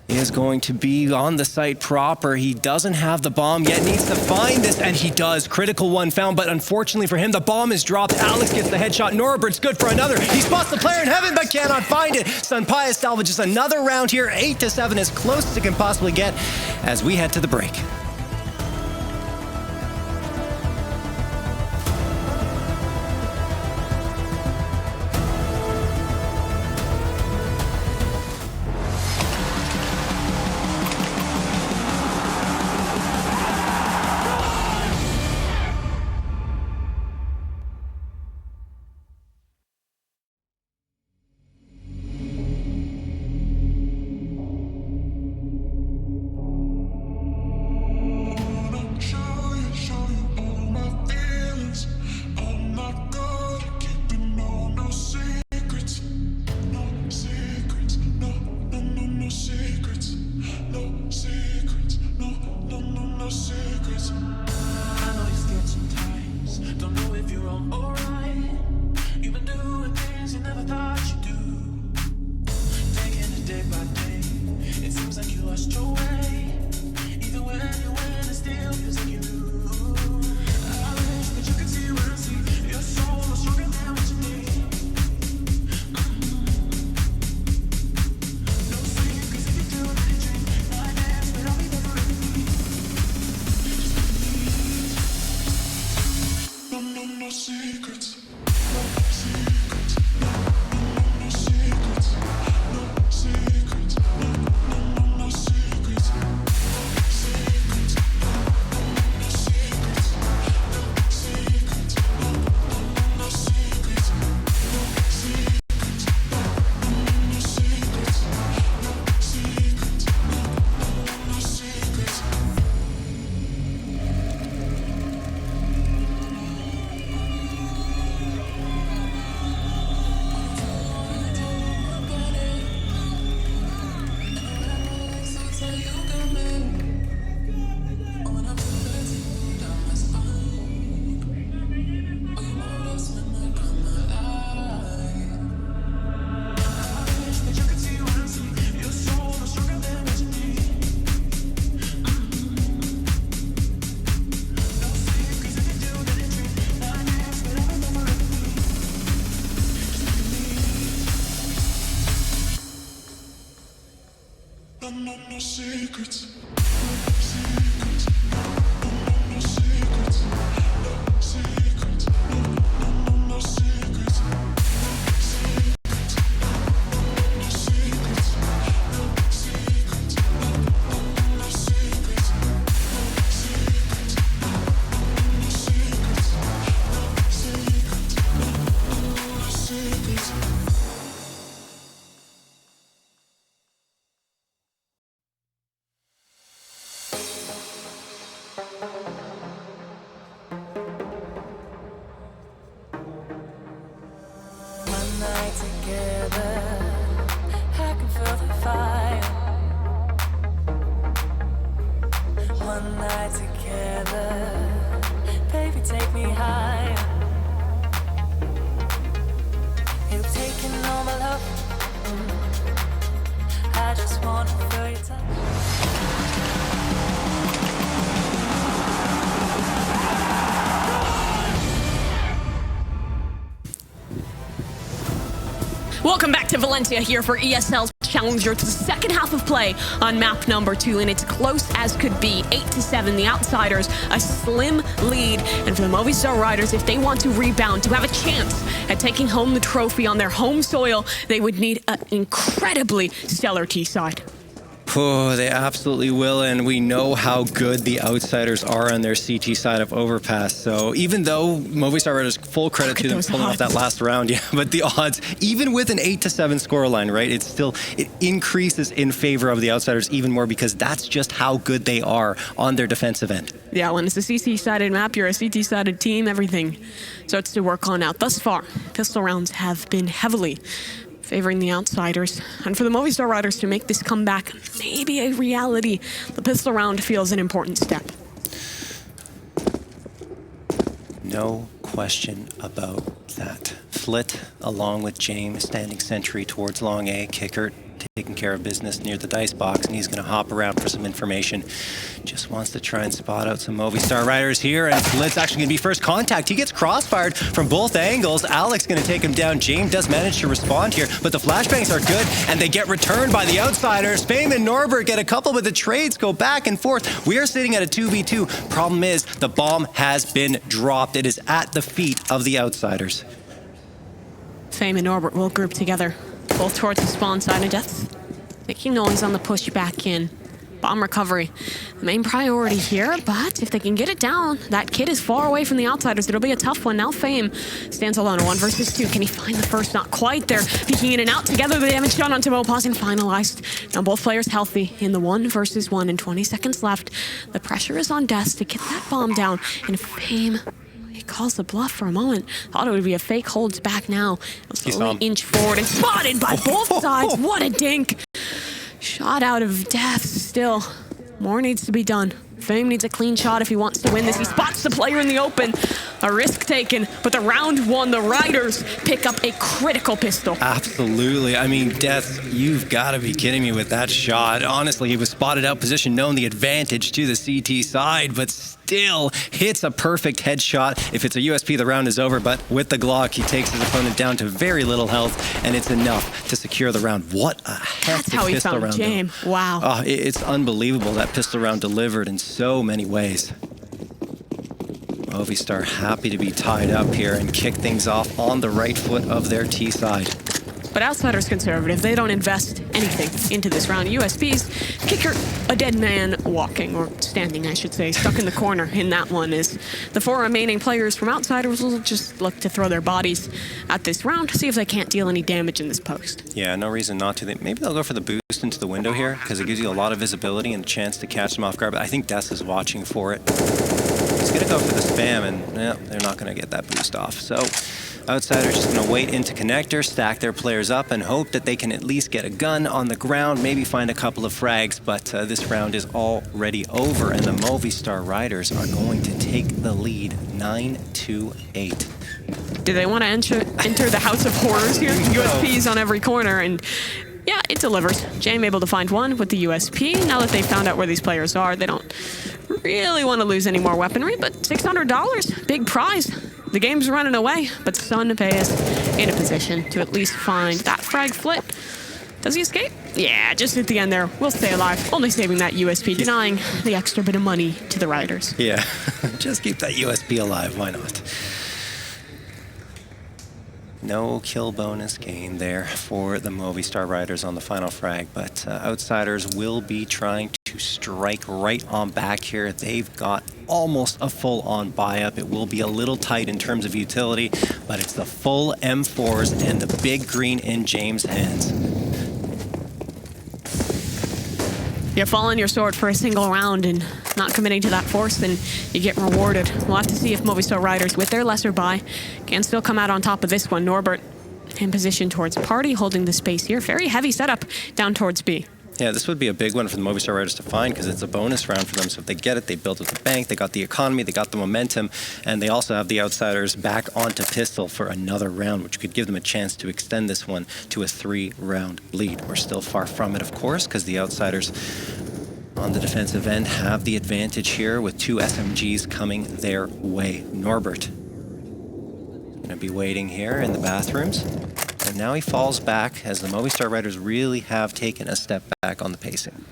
Speaker 2: is going to be on the site proper. He doesn't have the bomb yet, needs to find this, and he does. Critical one found, but unfortunately for him, the bomb is dropped. Alex gets the headshot. Norbert's good for another. He spots the player in heaven, but cannot find it. SunPayus salvages another round here. 8-7, as close as it can possibly get as we head to the break.
Speaker 3: Together, I can feel the fire. One night together, baby, take me higher. You've taken all my love. I just wanna feel your touch.
Speaker 1: Welcome back to Valencia here for ESL Challenger. It's the second half of play on map number 2, and it's close as could be. 8-7, the Outsiders, a slim lead. And for the Movistar Riders, if they want to rebound, to have a chance at taking home the trophy on their home soil, they would need an incredibly stellar T-side.
Speaker 2: Oh, they absolutely will, and we know how good the Outsiders are on their CT side of Overpass. So even though Movistar Riders, full credit to them pulling off that last round, yeah, but the odds, even with an 8-7 scoreline, right, it increases in favor of the Outsiders even more because that's just how good they are on their defensive end.
Speaker 1: Yeah, when it's a CT-sided map, you're a CT-sided team, everything starts to work on out. Thus far, pistol rounds have been heavily favoring the Outsiders. And for the Movistar Riders to make this comeback maybe a reality, the pistol round feels an important step.
Speaker 2: No question about that. Flit, along with James, standing sentry towards long A. Qikert taking care of business near the dice box, and he's going to hop around for some information. Just wants to try and spot out some Movistar Riders here, and Flit's actually going to be first contact. He gets crossfired from both angles. Alex going to take him down. James does manage to respond here, but the flashbangs are good, and they get returned by the Outsiders. Fame and Norbert get a couple, but the trades go back and forth. We are sitting at a 2v2. Problem is, the bomb has been dropped. It is at the feet of the Outsiders.
Speaker 1: Fame and Norbert will group together, both towards the spawn side of Death. Making noise on the push back in. Bomb recovery, the main priority here, but if they can get it down, that kid is far away from the Outsiders. It'll be a tough one. Now Fame stands alone, 1 versus 2. Can he find the first? Not quite. They're peeking in and out together. They haven't shot onto Overpass and finalized. Now both players healthy in the 1 versus 1 and 20 seconds left. The pressure is on Death to get that bomb down, and Fame, he calls the bluff for a moment. Thought it would be a fake, holds back now. Slowly inch forward and spotted by both sides. What a dink. Shot out of Death still. More needs to be done. Fame needs a clean shot if he wants to win this. He spots the player in the open. A risk taken, but the round 1, the Riders pick up a critical pistol.
Speaker 2: Absolutely. I mean, Death, you've got to be kidding me with that shot. Honestly, he was spotted out position, known the advantage to the CT side, but still hits a perfect headshot. If it's a USP, the round is over, but with the Glock, he takes his opponent down to very little health, and it's enough to secure the round. What a hectic pistol round. That's how he found
Speaker 1: James. Wow.
Speaker 2: Oh, it's unbelievable, that pistol round delivered in so many ways. Movistar happy to be tied up here and kick things off on the right foot of their T side.
Speaker 1: But Outsiders conservative. They don't invest anything into this round. USP's Qikert, a dead man walking, or standing, I should say, stuck in the corner in that one. Is the 4 remaining players from Outsiders will just look to throw their bodies at this round to see if they can't deal any damage in this post.
Speaker 2: Yeah, no reason not to. Maybe they'll go for the boost into the window here because it gives you a lot of visibility and a chance to catch them off guard. But I think Death is watching for it. He's going to go for the spam, and they're not going to get that boost off. So Outsiders just going to wait into connector, stack their players up, and hope that they can at least get a gun on the ground, maybe find a couple of frags, but this round is already over, and the Movistar Riders are going to take the lead 9-8.
Speaker 1: Do they want to enter the House of Horrors here? USPs on every corner, and yeah, it delivers. Jame able to find one with the USP. Now that they've found out where these players are, they don't really want to lose any more weaponry, but $600, big prize. The game's running away, but SunPayus in a position to at least find that frag Flit. Does he escape? Yeah, just at the end there, we'll stay alive. Only saving that USP, denying the extra bit of money to the riders.
Speaker 2: Yeah, just keep that USP alive. Why not? No kill bonus gain there for the Movistar riders on the final frag, but Outsiders will be trying to strike right on back here. They've got almost a full-on buy-up. It will be a little tight in terms of utility, but it's the full M4s and the big green in James' hands.
Speaker 1: You fall on your sword for a single round and not committing to that force, then you get rewarded. We'll have to see if Movistar riders, with their lesser buy, can still come out on top of this one. Norbert in position towards Party, holding the space here. Very heavy setup down towards B.
Speaker 2: Yeah, this would be a big one for the Movistar riders to find because it's a bonus round for them. So if they get it, they build up the bank, they got the economy, they got the momentum, and they also have the Outsiders back onto pistol for another round, which could give them a chance to extend this one to a 3-round lead. We're still far from it, of course, because the Outsiders on the defensive end have the advantage here with 2 SMGs coming their way. Norbert gonna be waiting here in the bathrooms. And now he falls back as the Movistar riders really have taken a step back on the pacing.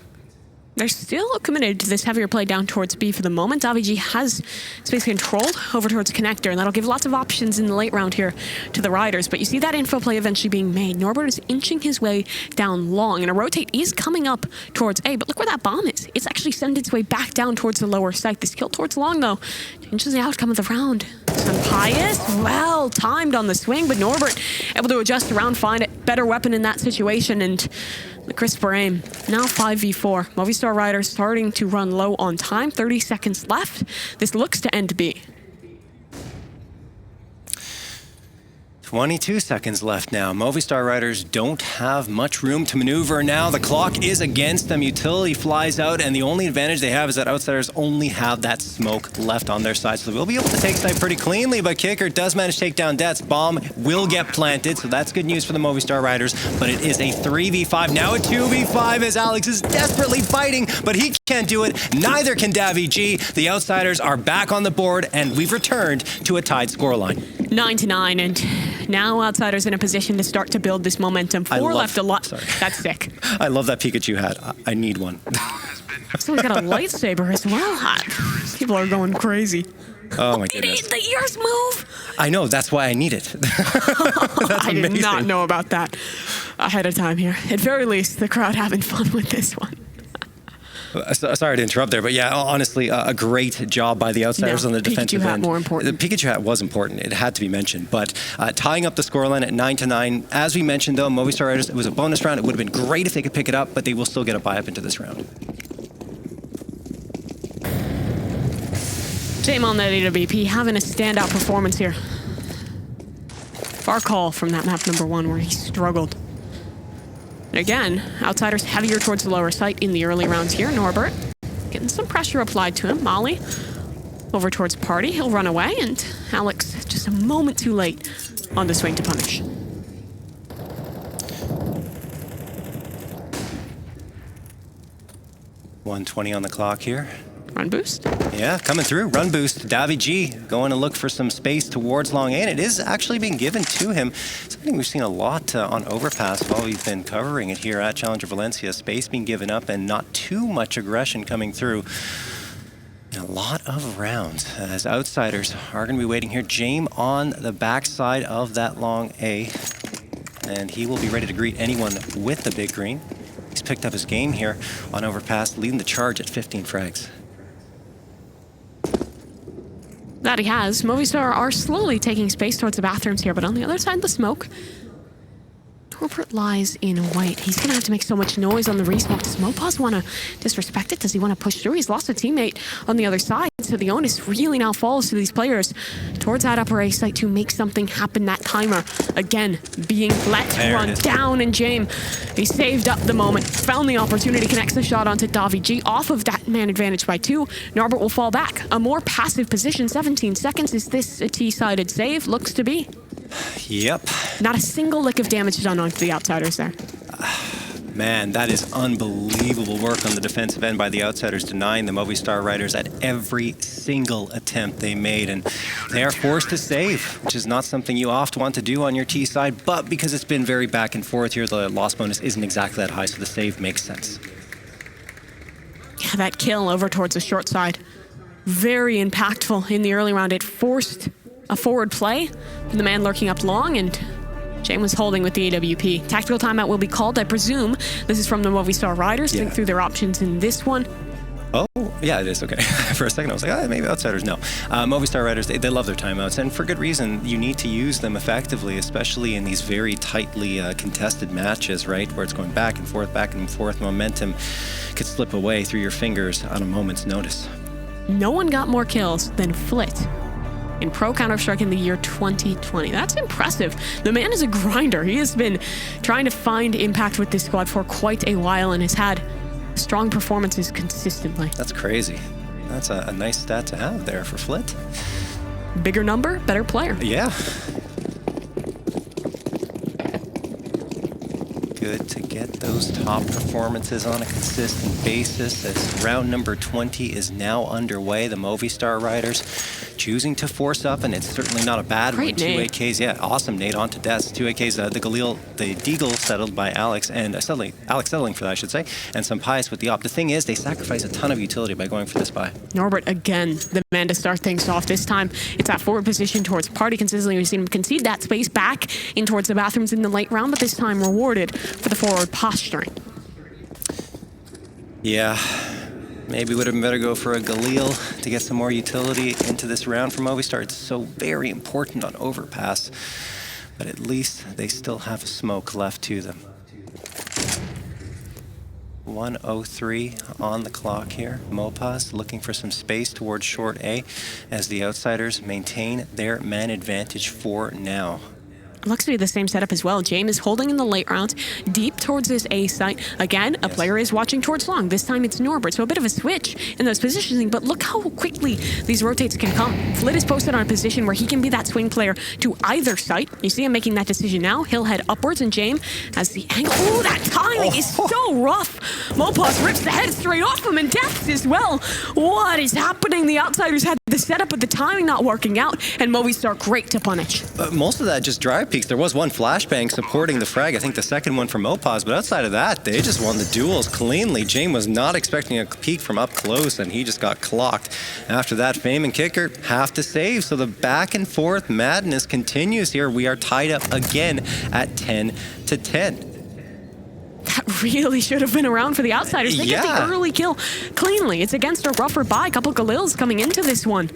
Speaker 1: They're still committed to this heavier play down towards B for the moment. Davig has space controlled over towards Connector, and that'll give lots of options in the late round here to the riders. But you see that info play eventually being made. Norbert is inching his way down long, and a rotate is coming up towards A. But look where that bomb is. It's actually sending its way back down towards the lower site. This kill towards long, though, changes the outcome of the round. SunPayus, well timed on the swing, but Norbert able to adjust around, find a better weapon in that situation, and the crisper aim. Now 5v4. Movistar riders starting to run low on time. 30 seconds left. This looks to end B.
Speaker 2: 22 seconds left now. Movistar riders don't have much room to maneuver now. The clock is against them. Utility flies out, and the only advantage they have is that Outsiders only have that smoke left on their side. So they'll be able to take site pretty cleanly, but Qikert does manage to take down Dets. Bomb will get planted, so that's good news for the Movistar riders, but it is a 3v5. Now a 2v5 as Alex is desperately fighting, but he can't do it. Neither can Davy G. The Outsiders are back on the board, and we've returned to a tied scoreline.
Speaker 1: 9-9, and now Outsiders in a position to start to build this momentum. 4 left a lot.
Speaker 2: Sorry.
Speaker 1: That's sick.
Speaker 2: I love that Pikachu hat. I need one.
Speaker 1: So we got a lightsaber as well. People are going crazy.
Speaker 2: Oh my goodness.
Speaker 1: The ears move.
Speaker 2: I know, that's why I need it. That's
Speaker 1: I
Speaker 2: amazing.
Speaker 1: did not know about that ahead of time here. At very least, the crowd having fun with this one.
Speaker 2: Sorry to interrupt there, but yeah, honestly, a great job by the Outsiders on the defensive
Speaker 1: Pikachu hat
Speaker 2: end.
Speaker 1: more important.
Speaker 2: The Pikachu hat was important. It had to be mentioned. But tying up the scoreline at 9-9, as we mentioned, though, Movistar riders, it was a bonus round. It would have been great if they could pick it up, but they will still get a buy-up into this round.
Speaker 1: Shame on that AWP having a standout performance here. Far call from that map number 1 where he struggled. Again, Outsiders heavier towards the lower site in the early rounds here. Norbert getting some pressure applied to him. Molly over towards Party. He'll run away, and Alex just a moment too late on the swing to punish.
Speaker 2: $1:20 on the clock here.
Speaker 1: Run boost.
Speaker 2: Yeah, coming through. Run boost. Davy G going to look for some space towards long A, and it is actually being given to him. Something we've seen a lot on Overpass while we've been covering it here at Challenger Valencia. Space being given up and not too much aggression coming through. A lot of rounds as Outsiders are going to be waiting here. James on the backside of that long A, and he will be ready to greet anyone with the big green. He's picked up his game here on Overpass, leading the charge at 15 frags.
Speaker 1: That he has. Movistar are slowly taking space towards the bathrooms here, but on the other side of the smoke, Norbert lies in white. He's going to have to make so much noise on the resmoke. Does Mopaz want to disrespect it? Does he want to push through? He's lost a teammate on the other side, so the onus really now falls to these players towards that upper A site to make something happen. That timer, again, being let run down, and James, he saved up the moment, found the opportunity, connects the shot onto Davy G off of that man advantage by 2. Norbert will fall back. A more passive position, 17 seconds. Is this a T-sided save? Looks to be.
Speaker 2: Yep.
Speaker 1: Not a single lick of damage done onto the Outsiders there.
Speaker 2: Man, that is unbelievable work on the defensive end by the Outsiders, denying the Movistar Riders at every single attempt they made. And they are forced to save, which is not something you often want to do on your T side. But because it's been very back and forth here, the loss bonus isn't exactly that high, so the save makes sense.
Speaker 1: Yeah, that kill over towards the short side. Very impactful in the early round. It forced a forward play from the man lurking up long, and Jame was holding with the AWP. Tactical timeout will be called. I presume this is from the Movistar Riders. Think through their options in this one.
Speaker 2: Oh, yeah, it is. Okay. For a second, I was like, maybe Outsiders. No. Movistar Riders, they love their timeouts, and for good reason. You need to use them effectively, especially in these very tightly contested matches, right, where it's going back and forth. Momentum could slip away through your fingers on a moment's notice.
Speaker 1: No one got more kills than Flit in Pro Counter-Strike in the year 2020. That's impressive. The man is a grinder. He has been trying to find impact with this squad for quite a while and has had strong performances consistently.
Speaker 2: That's crazy. That's a nice stat to have there for Flit.
Speaker 1: Bigger number, better player.
Speaker 2: Yeah. Good to get those top performances on a consistent basis as round number 20 is now underway. The Movistar Riders choosing to force up, and it's certainly not a bad one. 2 AKs, yeah, awesome nade onto deaths. 2 AKs, the Deagle settled by Alex, and Alex settling for that, I should say, and SunPayus with the op. The thing is, they sacrifice a ton of utility by going for this buy.
Speaker 1: Norbert, again, the man to start things off. This time, it's that forward position towards Party consistently. We've seen him concede that space back in towards the bathrooms in the late round, but this time rewarded for the forward posturing.
Speaker 2: Yeah. Maybe would have been better go for a Galil to get some more utility into this round for Movistar. It's so very important on Overpass, but at least they still have a smoke left to them. 1:03 on the clock here. Mopaz looking for some space towards short A as the Outsiders maintain their man advantage for now.
Speaker 1: Looks to be the same setup as well. Jame is holding in the late rounds, deep towards this A site. Again, a player is watching towards long. This time it's Norbert, so a bit of a switch in those positioning, but look how quickly these rotates can come. Flit is posted on a position where he can be that swing player to either site. You see him making that decision now. He'll head upwards, and Jame has the angle. Ooh, that timing is so rough. Mopaz rips the head straight off him, and death as well. What is happening? The Outsiders had the setup, but the timing not working out, and Movistar great to punish.
Speaker 2: Most of that just drive peaks. There was one flashbang supporting the frag, I think the second one from Mopaz, but outside of that, they just won the duels cleanly. Jame was not expecting a peek from up close, and he just got clocked. After that, Fame and Qikert have to save, so the back and forth madness continues here. We are tied up again at 10-10.
Speaker 1: That really should have been around for the Outsiders. They get the early kill cleanly. It's against a rougher buy. A couple Galils coming into this one.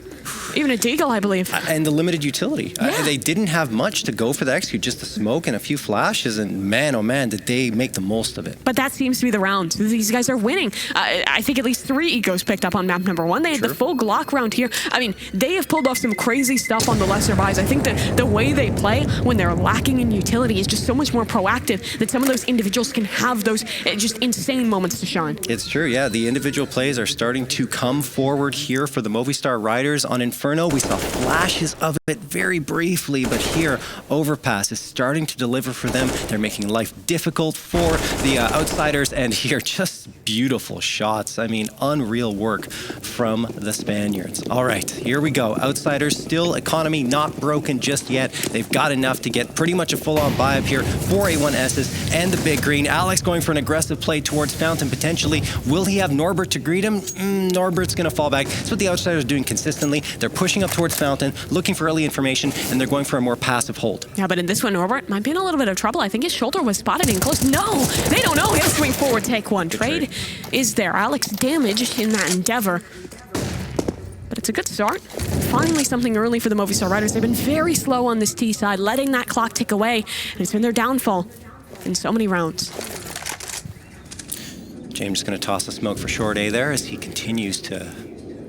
Speaker 1: Even a Deagle, I believe. And
Speaker 2: the limited utility. They didn't have much to go for the execute, just the smoke and a few flashes, and man, oh man, did they make the most of it.
Speaker 1: But that seems to be the round. These guys are winning. I think at least 3 egos picked up on map number 1. They had the full Glock round here. I mean, they have pulled off some crazy stuff on the lesser buys. I think that the way they play when they're lacking in utility is just so much more proactive that some of those individuals can have those just insane moments to shine.
Speaker 2: It's true, yeah. The individual plays are starting to come forward here for the Movistar Riders. On Inferno, we saw flashes of it very briefly, but here, Overpass is starting to deliver for them. They're making life difficult for the Outsiders, and here, just beautiful shots. I mean, unreal work from the Spaniards. All right, here we go. Outsiders, still economy not broken just yet. They've got enough to get pretty much a full-on buy up here. 4 A1Ss and the big green. Alex going for an aggressive play towards Fountain, potentially. Will he have Norbert to greet him? Norbert's going to fall back. That's what the Outsiders are doing consistently. They're pushing up towards Fountain, looking for early information, and they're going for a more passive hold.
Speaker 1: Yeah, but in this one, Norbert might be in a little bit of trouble. I think his shoulder was spotted in close. No, they don't know. He'll swing forward, take one. Trade is there. Alex damaged in that endeavor. But it's a good start. Finally something early for the Movistar Riders. They've been very slow on this T side, letting that clock tick away, and it's been their downfall in so many rounds.
Speaker 2: James is going to toss the smoke for short A there as he continues to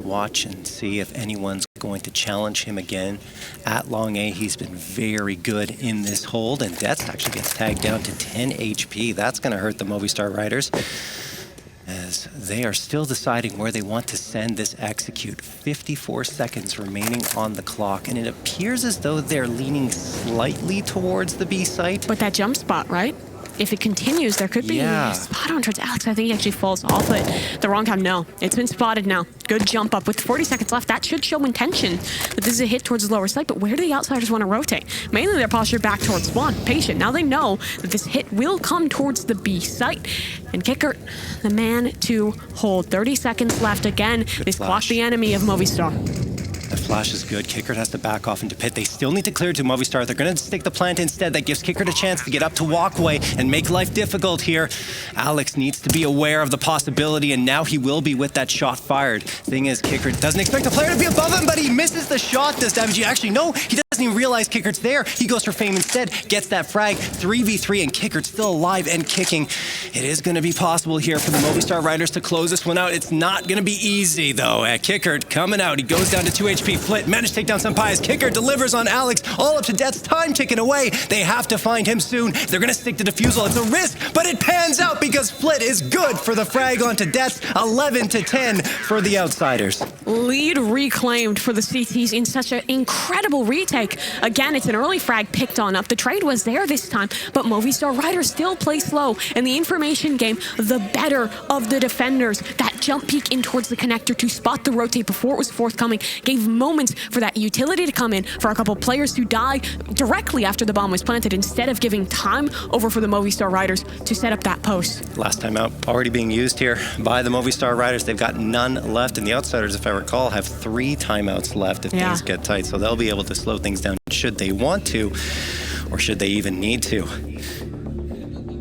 Speaker 2: watch and see if anyone's going to challenge him again. At long A, he's been very good in this hold, and Death actually gets tagged down to 10 HP. That's going to hurt the Movistar Riders as they are still deciding where they want to send this execute. 54 seconds remaining on the clock, and it appears as though they're leaning slightly towards the B site.
Speaker 1: But that jump spot, right? if it continues, there could be a spot on towards Alex. I think he actually falls off it. The wrong time. No, it's been spotted now. Good jump up with 40 seconds left. That should show intention that this is a hit towards the lower side. But where do the outsiders want to rotate? Mainly they're postured back towards spawn. Patient. Now they know that this hit will come towards the B site. And Qikert, the man to hold. 30 seconds left again. This clock the enemy of Movistar.
Speaker 2: The flash is good. Qikert has to back off into pit. They still need to clear to Movistar. They're going to stick the plant instead. That gives Qikert a chance to get up to walkway and make life difficult here. Alex needs to be aware of the possibility, and now he will be with that shot fired. Thing is, Qikert doesn't expect the player to be above him, but he misses the shot. Does Daviji actually? No, he doesn't even realize Qikert's there. He goes for fame instead, gets that frag. 3v3, and Qikert's still alive and kicking. It is going to be possible here for the Movistar Riders to close this one out. It's not going to be easy, though. Qikert coming out. He goes down to 2 HP. Flit managed to take down SunPayus. Qikert delivers on Alex. All up to death's time ticking away. They have to find him soon. They're going to stick to defusal. It's a risk, but it pans out because Flit is good for the frag onto deaths. 11-10 for the outsiders.
Speaker 1: Lead reclaimed for the CTs in such an incredible retake. Again, it's an early frag picked on up. The trade was there this time, but Movistar Riders still play slow, and the information game, the better of the defenders. That jump peek in towards the connector to spot the rotate before it was forthcoming gave moments for that utility to come in, for a couple players to die directly after the bomb was planted, instead of giving time over for the Movistar Riders to set up that post.
Speaker 2: Last time out already being used here by the Movistar Riders. They've got none left, and the outsiders, if I recall, have 3 timeouts left if things get tight, so they'll be able to slow things down should they want to, or should they even need to.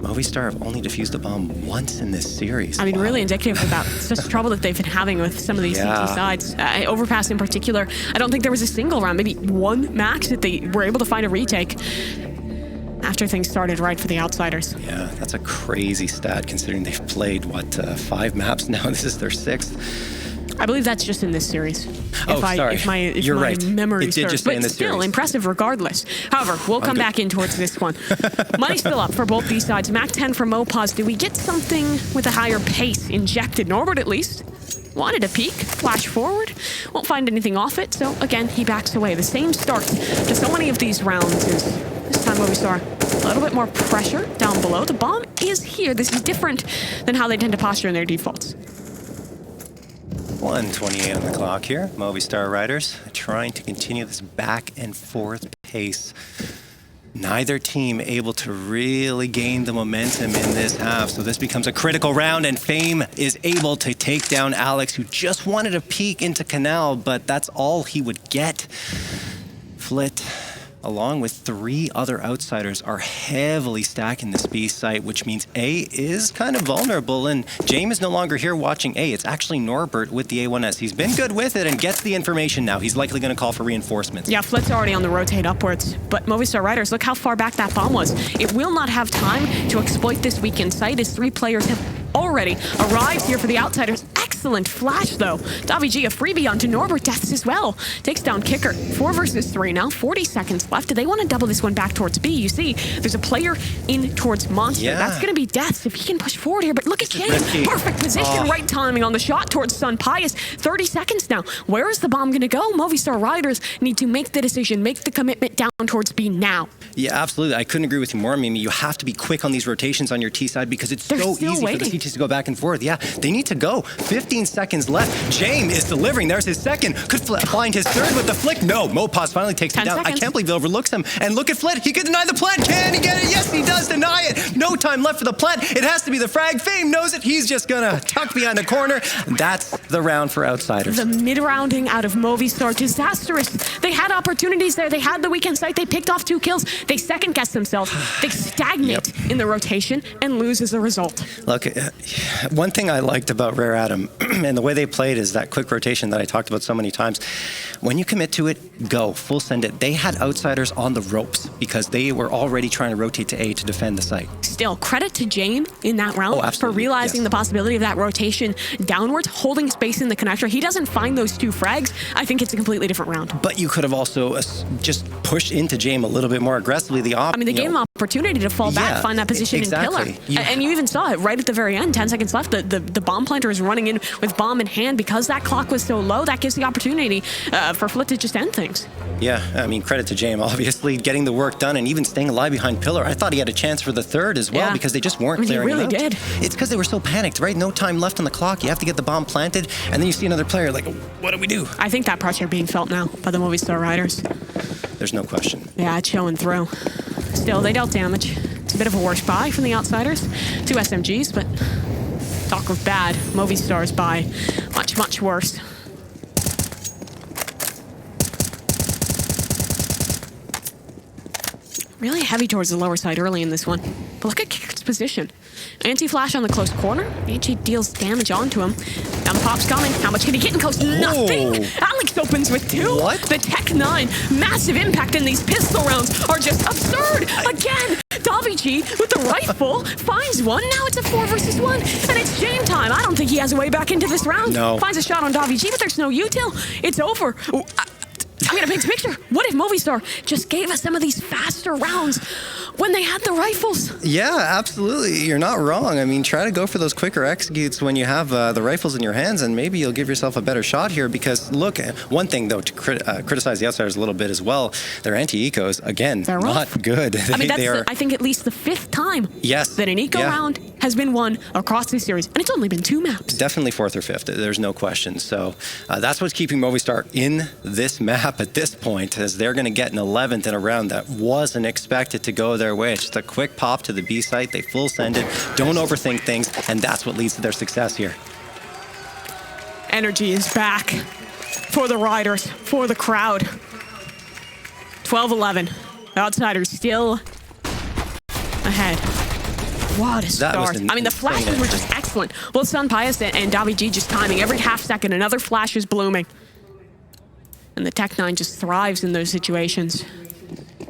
Speaker 2: Movistar have only defused a bomb once in this series.
Speaker 1: I mean, really indicative of that. It's just trouble that they've been having with some of these CT sides. Overpass in particular, I don't think there was a single round, maybe one max, that they were able to find a retake after things started right for the outsiders.
Speaker 2: Yeah, that's a crazy stat considering they've played, what, 5 maps now? This is their 6th.
Speaker 1: I believe that's just in this series.
Speaker 2: Sorry.
Speaker 1: If my
Speaker 2: right.
Speaker 1: memory
Speaker 2: it did
Speaker 1: serves.
Speaker 2: just stay in this
Speaker 1: still,
Speaker 2: series.
Speaker 1: impressive regardless. However, we'll come back in towards this one. Money's still up for both these sides. Mac 10 for Mopaz. Do we get something with a higher pace injected? Norbert, at least, wanted a peek, flash forward. Won't find anything off it, so again, he backs away. The same start to so many of these rounds is this time Movistar. A little bit more pressure down below. The bomb is here. This is different than how they tend to posture in their defaults.
Speaker 2: 1:28 on the clock here. Movistar Riders trying to continue this back and forth pace. Neither team able to really gain the momentum in this half, so this becomes a critical round, and Fame is able to take down Alex, who just wanted a peek into Canal, but that's all he would get. Flit, along with 3 other outsiders, are heavily stacking this B site, which means A is kind of vulnerable, and James is no longer here watching A. It's actually Norbert with the A1S. He's been good with it and gets the information now. He's likely going to call for reinforcements.
Speaker 1: Yeah, Flit's already on the rotate upwards, but Movistar Riders, look how far back that bomb was. It will not have time to exploit this weakened site, as 3 players have already arrived here for the outsiders. Excellent flash, though. Daviji, a freebie onto Norbert. Deaths as well. Takes down Qikert. 4 versus 3 now. 40 seconds left. Do they want to double this one back towards B? You see, there's a player in towards Monster.
Speaker 2: Yeah.
Speaker 1: That's going to be Deaths if he can push forward here. But look at Jane. Perfect position. Right timing on the shot towards SunPayus. 30 seconds now. Where is the bomb going to go? Movistar Riders need to make the decision, make the commitment down towards B now.
Speaker 2: Yeah, absolutely. I couldn't agree with you more. I mean, you have to be quick on these rotations on your T side because it's so easy for the CTs to go back and forth. Yeah, they need to go. 15 seconds left. James is delivering. There's his second. Could find his third with the flick. No, Mopaz finally takes it down.
Speaker 1: Seconds.
Speaker 2: I can't believe he overlooks him. And look at Flit. He could deny the plant. Can he get it? Yes, he does deny it. No time left for the plant. It has to be the frag. Fame knows it. He's just going to tuck behind the corner. That's the round for outsiders.
Speaker 1: The mid-rounding out of Movistar, disastrous. They had opportunities there. They had the weekend site. They picked off 2 kills. They second-guess themselves. They stagnate in the rotation and lose as a result.
Speaker 2: Look, one thing I liked about Rare Atom and the way they played is that quick rotation that I talked about so many times. When you commit to it, go, full send it. They had outsiders on the ropes because they were already trying to rotate to A to defend the site.
Speaker 1: Still, credit to Jane in that round for realizing the possibility of that rotation downwards, holding space in the connector. He doesn't find those 2 frags. I think it's a completely different round.
Speaker 2: But you could have also just pushed into Jame a little bit more aggressively.
Speaker 1: I mean, they gave him opportunity to fall back, find that position in pillar. And you even saw it right at the very end, 10 seconds left. The bomb planter is running in with bomb in hand. Because that clock was so low, that gives the opportunity for Flit to just end things.
Speaker 2: Yeah, I mean, credit to James, obviously, getting the work done and even staying alive behind pillar. I thought he had a chance for the third as well because they just weren't clearing
Speaker 1: him out.
Speaker 2: He really
Speaker 1: did.
Speaker 2: It's because they were so panicked, right? No time left on the clock. You have to get the bomb planted, and then you see another player like, what do we do?
Speaker 1: I think that pressure being felt now by the Movistar riders.
Speaker 2: There's no question.
Speaker 1: Yeah, it's showing through. Still, they dealt damage. It's a bit of a worse buy from the outsiders. 2 SMGs, but talk of bad. Movistar's buy much, much worse. Really heavy towards the lower side early in this one. But look at Qikert's position. Anti-flash on the close corner. AG deals damage onto him. Now the pop's coming. How much can he get in close? Nothing! Alex opens with 2.
Speaker 2: What?
Speaker 1: The Tech 9. Massive impact in these pistol rounds are just absurd! Again! Daviji with the rifle finds one. Now it's a 4 versus 1. And it's James time. I don't think he has a way back into this round.
Speaker 2: No.
Speaker 1: Finds a shot on Daviji, but there's no util. It's over. Ooh, I'm gonna paint a picture. What if Movistar just gave us some of these faster rounds when they had the rifles?
Speaker 2: Yeah, absolutely. You're not wrong. I mean, try to go for those quicker executes when you have the rifles in your hands, and maybe you'll give yourself a better shot here. Because look, one thing though to criticize the outsiders a little bit as well, their anti-ecos again not good.
Speaker 1: I mean, that's I think at least the 5th time that an eco round has been won across this series, and it's only been 2 maps.
Speaker 2: Definitely 4th or 5th. There's no question. So that's what's keeping Movistar in this map at this point, as they're going to get an 11th in a round that wasn't expected to go their way. It's just a quick pop to the B site. They full send it. Don't overthink things, and that's what leads to their success here.
Speaker 1: Energy is back for the riders, for the crowd. 12-11. Outsiders still ahead. What a start. I mean, the flashes were just excellent. Both SunPayus and Daviji just timing every half second. Another flash is blooming. And the Tech 9 just thrives in those situations.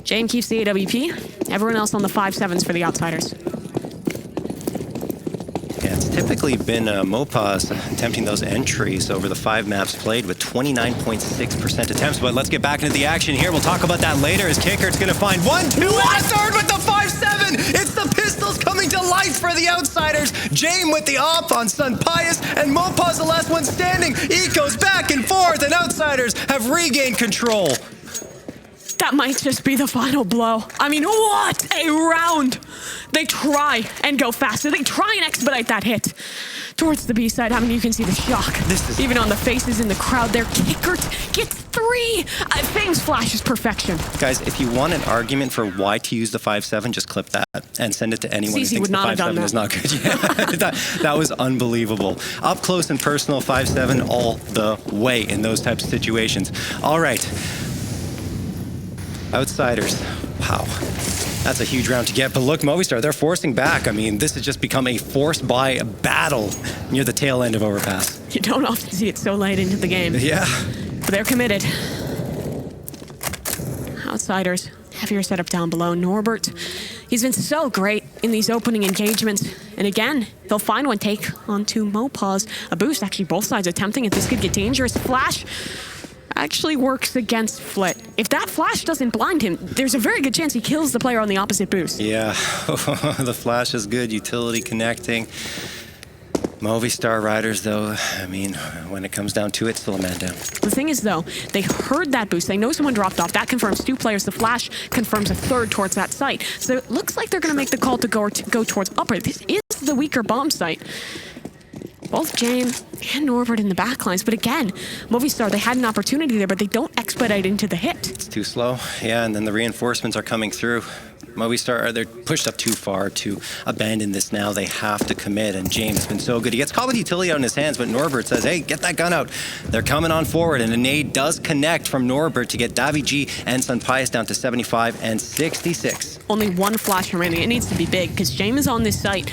Speaker 1: James keeps the AWP. Everyone else on the 5-7s for the outsiders.
Speaker 2: Yeah, it's typically been Mopaz attempting those entries over the 5 maps played with 29.6% attempts. But let's get back into the action here. We'll talk about that later as Qikert's going to find 1, 2, and a third with the 5-7. It's the pistols coming to life for the outsiders. James with the op on SunPayus, and Mopaz the last one standing. Ecos back and forth, and outsiders have regained control.
Speaker 1: That might just be the final blow. I mean, what a round! They try and go faster. They try and expedite that hit towards the B side. I mean, you can see the shock. Even on the faces in the crowd there. Qikert gets 3. Fame's flash is perfection.
Speaker 2: Guys, if you want an argument for why to use the 5-7, just clip that and send it to anyone who thinks the 5-7 is not good. Yeah, that was unbelievable. Up close and personal 5-7 all the way in those types of situations. All right. Outsiders. Wow. That's a huge round to get. But look, Movistar, they're forcing back. I mean, this has just become a forced by battle near the tail end of Overpass.
Speaker 1: You don't often see it so late into the game.
Speaker 2: Yeah.
Speaker 1: But they're committed. Outsiders. Heavier setup down below. Norbert, he's been so great in these opening engagements. And again, they'll find one take onto Mopaz. A boost, actually both sides attempting it. This could get dangerous. Flash actually works against Flit. If that flash doesn't blind him, there's a very good chance he kills the player on the opposite boost.
Speaker 2: Yeah, the flash is good. Utility connecting. Movistar riders, though, I mean, when it comes down to it, still a man down.
Speaker 1: The thing is, though, they heard that boost. They know someone dropped off. That confirms 2 players. The flash confirms a 3rd towards that site. So it looks like they're going to make the call to go towards upper. This is the weaker bomb site. Both James and Norbert in the backlines. But again, Movistar, they had an opportunity there, but they don't expedite into the hit.
Speaker 2: It's too slow. Yeah, and then the reinforcements are coming through. Movistar, they're pushed up too far to abandon this now. They have to commit, and James has been so good. He gets caught with utility out in his hands, but Norbert says, hey, get that gun out. They're coming on forward, and a nade does connect from Norbert to get Daviji and SunPayus down to 75 and 66.
Speaker 1: Only 1 flash remaining. It needs to be big, because James is on this site.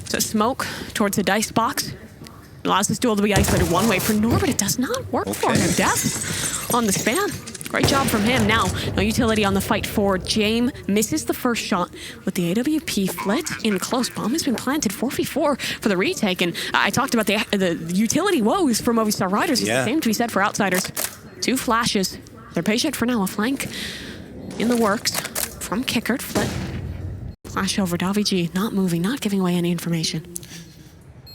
Speaker 1: So smoke towards the dice box allows this duel to be isolated one way. For Norbert, it does not work for him. Death on the span. Great job from him. Now, no utility on the fight forward. James misses the first shot with the AWP. Flit in close. Bomb has been planted. 4v4 for the retake. And I talked about the utility woes for Movistar riders. It's the same to be said for outsiders. 2 flashes. They're patient for now. A flank in the works from Qikert. Flit. Flash over. Davy not moving, not giving away any information.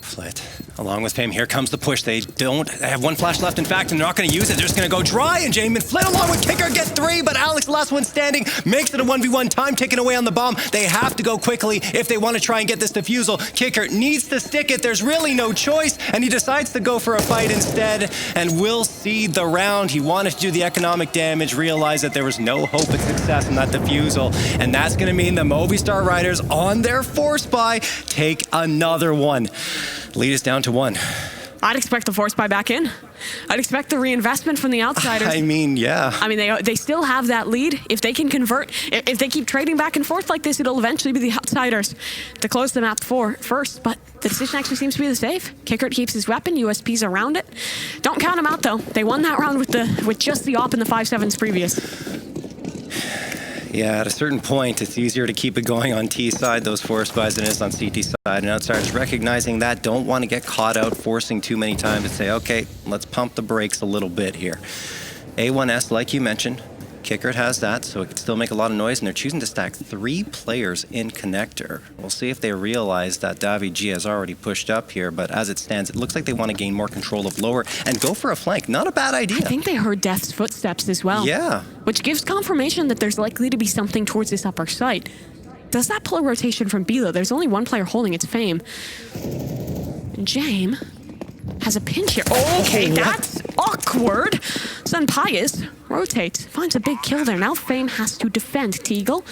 Speaker 2: Flit, along with Fame, here comes the push. They have one flash left, in fact, and they're not going to use it. They're just going to go dry, and Jamin Flit along with Qikert get 3, but Alex, the last one standing, makes it a 1v1, time ticking away on the bomb. They have to go quickly if they want to try and get this defusal. Qikert needs to stick it. There's really no choice, and he decides to go for a fight instead, and will cede the round. He wanted to do the economic damage, realized that there was no hope of success in that defusal, and that's going to mean the Movistar Riders on their force buy take another one. Lead us down to 1.
Speaker 1: I'd expect the force buy back in. I'd expect the reinvestment from the outsiders.
Speaker 2: I mean, yeah.
Speaker 1: I mean, they still have that lead. If they can convert, if they keep trading back and forth like this, it'll eventually be the outsiders to close the map first. But the decision actually seems to be the safe. Qikert keeps his weapon, USP's around it. Don't count them out, though. They won that round with just the op and the 5-7s previous.
Speaker 2: Yeah, at a certain point, it's easier to keep it going on T side, those force buys, than it is on CT side. And outsiders recognizing that, don't want to get caught out forcing too many times and say, okay, let's pump the brakes a little bit here. A1S, like you mentioned, Qikert has that, so it could still make a lot of noise, and they're choosing to stack 3 players in connector. We'll see if they realize that Davi G has already pushed up here, but as it stands, it looks like they want to gain more control of lower and go for a flank. Not a bad idea.
Speaker 1: I think they heard Death's footsteps as well.
Speaker 2: Yeah.
Speaker 1: Which gives confirmation that there's likely to be something towards this upper site. Does that pull a rotation from B, though? There's only one player holding its Fame. And Jame has a pinch here. Okay, that's awkward. SunPayus rotates, finds a big kill there. Now Fame has to defend. Teagle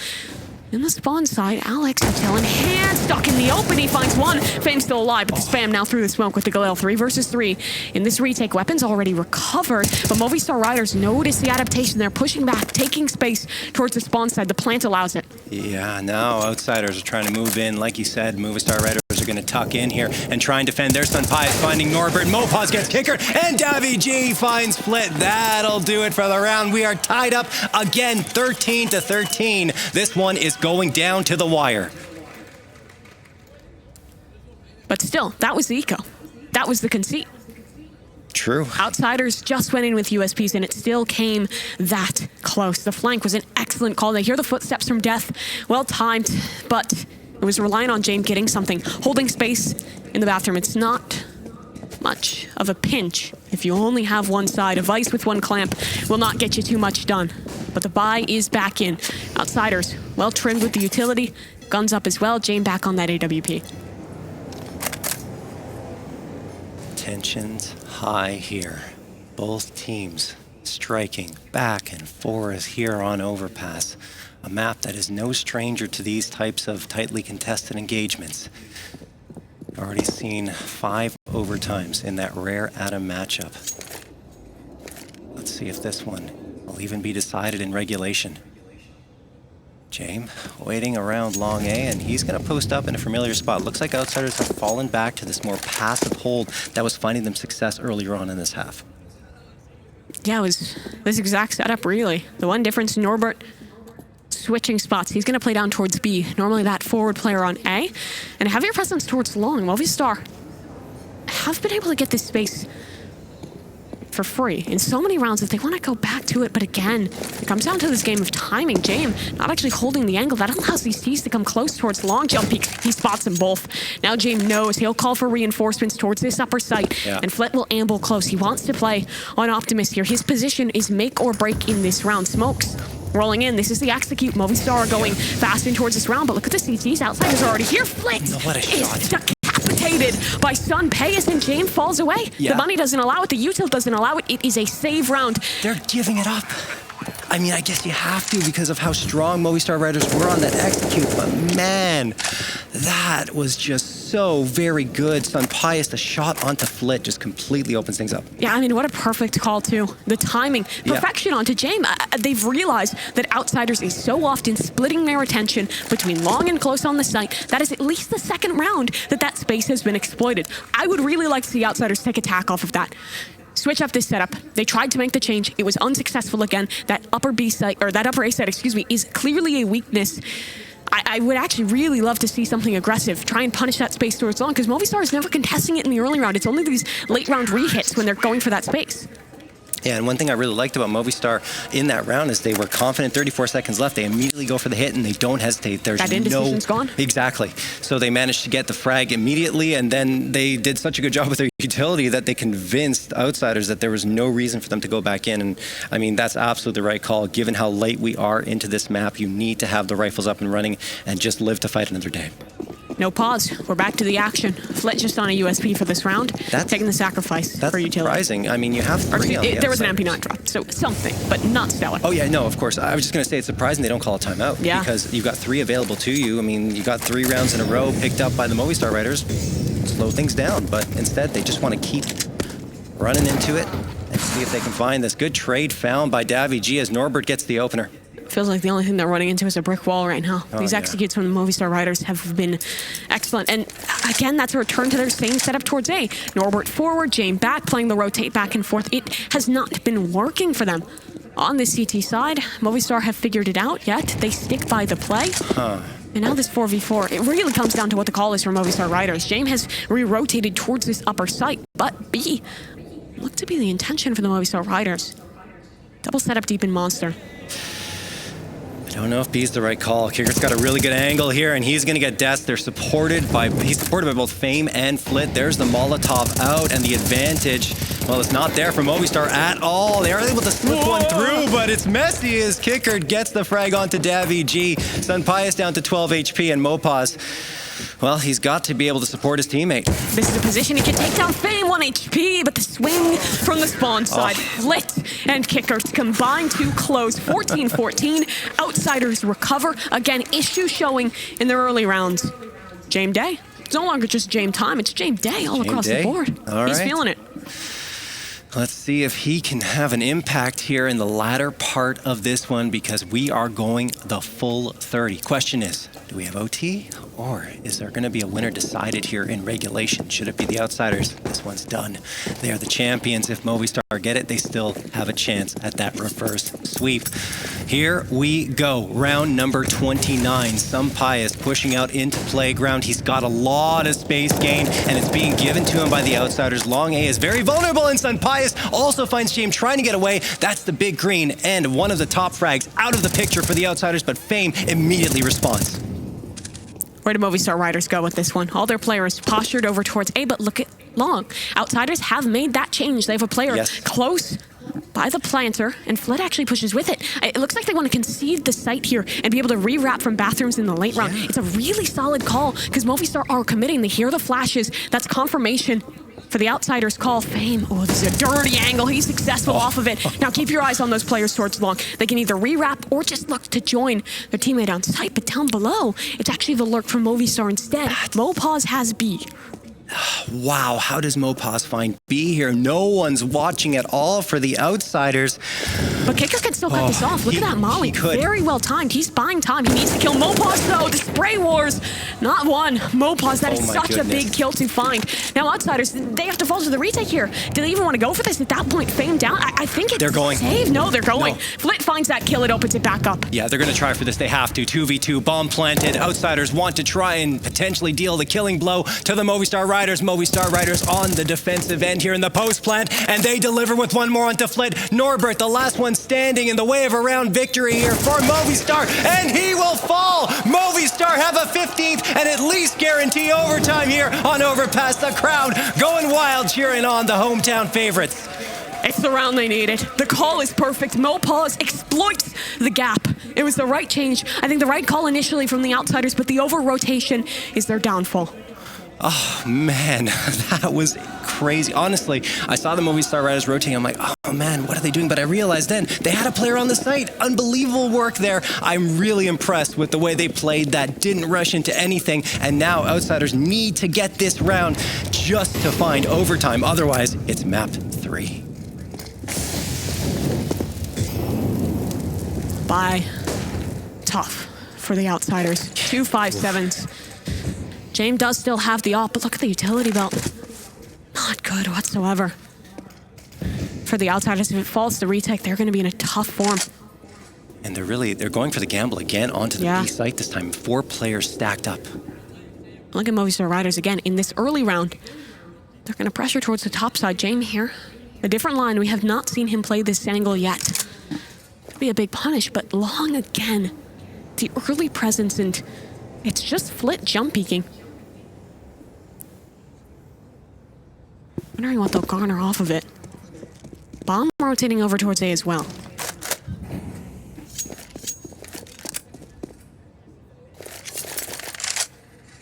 Speaker 1: in the spawn side. Alex Patel in hand, stuck in the open. He finds one. Fame's still alive, but the spam now through the smoke with the Galil. 3 versus 3 in this retake. Weapons already recovered, but Movistar Riders notice the adaptation. They're pushing back, taking space towards the spawn side. The plant allows it.
Speaker 2: Yeah, now outsiders are trying to move in. Like you said, Movistar Riders are going to tuck in here and try and defend their SunPayus, finding Norbert. Mopaz gets Qikert, and Davi G finds Flit. That'll do it for the round. We are tied up again, 13-13. This one is going down to the wire.
Speaker 1: But still, that was the eco. That was the conceit.
Speaker 2: True.
Speaker 1: Outsiders just went in with USPs, and it still came that close. The flank was an excellent call. They hear the footsteps from Death. Well timed, but it was relying on Jane getting something, holding space in the bathroom. It's not much of a pinch if you only have one side. A vice with one clamp will not get you too much done. But the buy is back in. Outsiders, well trimmed with the utility. Guns up as well. Jane back on that AWP.
Speaker 2: Tensions high here. Both teams striking back and forth here on Overpass. A map that is no stranger to these types of tightly contested engagements. Already seen 5 overtimes in that rare Atom matchup. Let's see if this one will even be decided in regulation. Jame waiting around long A, and he's going to post up in a familiar spot. Looks like outsiders have fallen back to this more passive hold that was finding them success earlier on in this half.
Speaker 1: Yeah, it was this exact setup, really. The one difference, Norbert switching spots. He's going to play down towards B. Normally that forward player on A. And a heavier presence towards long. Movistar have been able to get this space for free in so many rounds that they want to go back to it. But again, it comes down to this game of timing. Jame not actually holding the angle. That allows these T's to come close towards long jump. He spots them both. Now Jame knows he'll call for reinforcements towards this upper site. Yeah. And Flit will amble close. He wants to play on Optimus here. His position is make or break in this round. Smokes rolling in. This is the execute. Movistar going fast in towards this round. But look at the CTs. Outsiders are already here. Flit
Speaker 2: what a shot.
Speaker 1: Decapitated by SunPayus, and Jame falls away. The money doesn't allow it. The util doesn't allow it. It is a save round.
Speaker 2: They're giving it up. I mean, I guess you have to because of how strong Movistar Riders were on that execute. But man, that was just so very good. SunPayus, the shot onto Flit just completely opens things up.
Speaker 1: Yeah, I mean, what a perfect call, too. The timing, perfection onto Jame. They've realized that outsiders is so often splitting their attention between long and close on the site. That is at least the second round that space has been exploited. I would really like to see outsiders take attack off of that. Switch up this setup. They tried to make the change. It was unsuccessful again. That upper B site, or that upper A site, excuse me, is clearly a weakness. I would actually really love to see something aggressive. Try and punish that space towards long, because Movistar is never contesting it in the early round. It's only these late round rehits when they're going for that space.
Speaker 2: Yeah, and one thing I really liked about Movistar in that round is they were confident. 34 seconds left. They immediately go for the hit and they don't hesitate. There's
Speaker 1: that indecision's gone.
Speaker 2: Exactly. So they managed to get the frag immediately, and then they did such a good job with their utility that they convinced Outsiders that there was no reason for them to go back in. And I mean, that's absolutely the right call. Given how late we are into this map, you need to have the rifles up and running and just live to fight another day.
Speaker 1: No pause. We're back to the action. Flit just on a USP for this round. That's taking the sacrifice for utility.
Speaker 2: That's surprising. I mean, you have three on the
Speaker 1: there was an MP9 drop, so something, but not stellar.
Speaker 2: Oh, yeah, no, of course. I was just going to say it's surprising they don't call a timeout.
Speaker 1: Yeah.
Speaker 2: Because you've got 3 available to you. I mean, you got 3 rounds in a row picked up by the Movistar Riders. Slow things down, but instead they just want to keep running into it and see if they can find this. Good trade found by Davy G as Norbert gets the opener.
Speaker 1: Feels like the only thing they're running into is a brick wall right now.
Speaker 2: Oh,
Speaker 1: These executes from the Movistar Riders have been excellent. And again, that's a return to their same setup towards A. Norbert forward, Jame back, playing the rotate back and forth. It has not been working for them. On the CT side, Movistar have figured it out, yet they stick by the play. And now this 4v4, it really comes down to what the call is from Movistar Riders. Jame has re-rotated towards this upper site, but B looked to be the intention for the Movistar Riders. Double setup deep in Monster.
Speaker 2: I don't know if B's the right call. Qikert's got a really good angle here, and he's going to get deaths. He's supported by both Fame and Flit. There's the Molotov out, and the advantage, well, it's not there for Movistar at all. They are able to slip one through, but it's messy as Qikert gets the frag onto Davy G. SunPayus down to 12 HP, and Mopaz, well, he's got to be able to support his teammate.
Speaker 1: This is a position he can take down Fame, 1 HP, but the swing from the spawn side. Flit and Qikert combine to close 14-14. Outsiders recover. Again, issue showing in their early rounds. Jame Day. It's no longer just Jame time, it's Jame Day all across the board. He's feeling it.
Speaker 2: Let's see if he can have an impact here in the latter part of this one, because we are going the full 30. Question is, do we have OT, or is there going to be a winner decided here in regulation? Should it be the Outsiders? This one's done. They are the champions. If Movistar get it, they still have a chance at that reverse sweep. Here we go. Round number 29. SunPayus pushing out into playground. He's got a lot of space gain, and it's being given to him by the Outsiders. Long A is very vulnerable, and SunPayus also finds Jame trying to get away. That's the big green, and one of the top frags out of the picture for the Outsiders, but Fame immediately responds.
Speaker 1: Where do Movistar Riders go with this one? All their players postured over towards A, but look at Long. Outsiders have made that change. They have a player close by the planter, and Flit actually pushes with it. It looks like they want to concede the site here and be able to rewrap from bathrooms in the late round. It's a really solid call because Movistar are committing. They hear the flashes. That's confirmation for the Outsiders call. Fame. Oh, this is a dirty angle. He's successful off of it. Now keep your eyes on those players towards Long. They can either rewrap or just look to join their teammate on site, but down below, it's actually the lurk from Movistar instead. Mopaz has B.
Speaker 2: Wow, how does Mopaz find B here? No one's watching at all for the Outsiders.
Speaker 1: But Qikert can still cut this off. Look at that molly. Very well timed. He's buying time. He needs to kill Mopaz, though. The spray wars. Not one. Mopaz, that is such a big kill to find. Now, Outsiders, they have to fall to the retake here. Do they even want to go for this at that point? Fame down? I think it's saved. No, they're going. No. Flit finds that kill. It opens it back up.
Speaker 2: Yeah, they're going to try for this. They have to. 2v2, bomb planted. Outsiders want to try and potentially deal the killing blow to the Movistar Riders. Movistar Riders on the defensive end here in the post plant, and they deliver with one more onto Flit. Norbert, the last one standing in the way of a round victory here for Movistar, and he will fall. Movistar have a 15th and at least guarantee overtime here on Overpass. The crowd going wild, cheering on the hometown favorites.
Speaker 1: It's the round they needed. The call is perfect. Mopaz exploits the gap. It was the right change. I think the right call initially from the Outsiders, but the over-rotation is their downfall.
Speaker 2: Oh, man, that was crazy. Honestly, I saw the Movistar Riders rotating. I'm like, oh, man, what are they doing? But I realized then they had a player on the site. Unbelievable work there. I'm really impressed with the way they played that, didn't rush into anything. And now Outsiders need to get this round just to find overtime. Otherwise, it's map 3.
Speaker 1: Bye. Tough for the Outsiders. 2 5-7s. Jame does still have the op, but look at the utility belt. Not good whatsoever. For the Outsiders, if it falls to retake, they're going to be in a tough form.
Speaker 2: And they're going for the gamble again onto the B site this time. 4 players stacked up.
Speaker 1: Look at Movistar Riders again in this early round. They're going to pressure towards the top side. Jame here A different line. We have not seen him play this angle yet. Could be a big punish, but long again. The early presence, and it's just Flit jump peeking. Wondering what they'll garner off of it. Bomb rotating over towards A as well.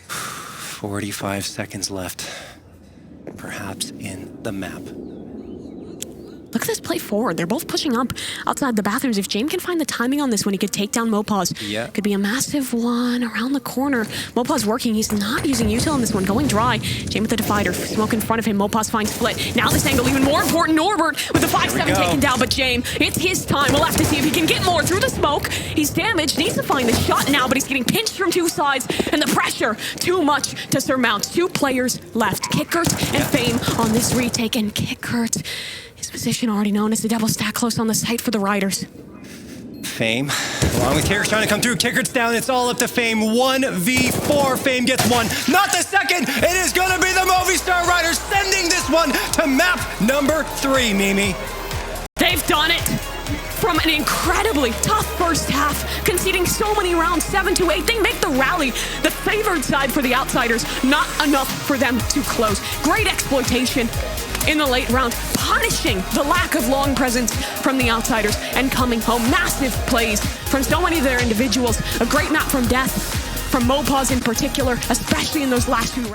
Speaker 2: "45 seconds left, perhaps in the map."
Speaker 1: Look at this play forward. They're both pushing up outside the bathrooms. If James can find the timing on this one, he could take down Mopaz.
Speaker 2: Yeah.
Speaker 1: Could be a massive one around the corner. Mopaz working. He's not using util on this one. Going dry. James with the divider. Smoke in front of him. Mopaz finds Split. Now this angle even more important. Norbert with the 5-7 taken down. But James, it's his time. We'll have to see if he can get more through the smoke. He's damaged. Needs to find the shot now, but he's getting pinched from two sides. And the pressure, too much to surmount. Two players left. Qikert and Fame on this retake. And Qikert, his position already known as the double stack, close on the site for the Riders.
Speaker 2: Fame, along with Qikert trying to come through. Qikert's down. It's all up to Fame. 1v4. Fame gets one. Not the second. It is going to be the Movistar Riders sending this one to map number 3, Mimi.
Speaker 1: They've done it. From an incredibly tough first half, conceding so many rounds, 7-8, they make the rally the favored side for the Outsiders. Not enough for them to close. Great exploitation in the late round, punishing the lack of long presence from the Outsiders and coming home. Massive plays from so many of their individuals. A great map from Death, from Mopaz in particular, especially in those last 2 rounds.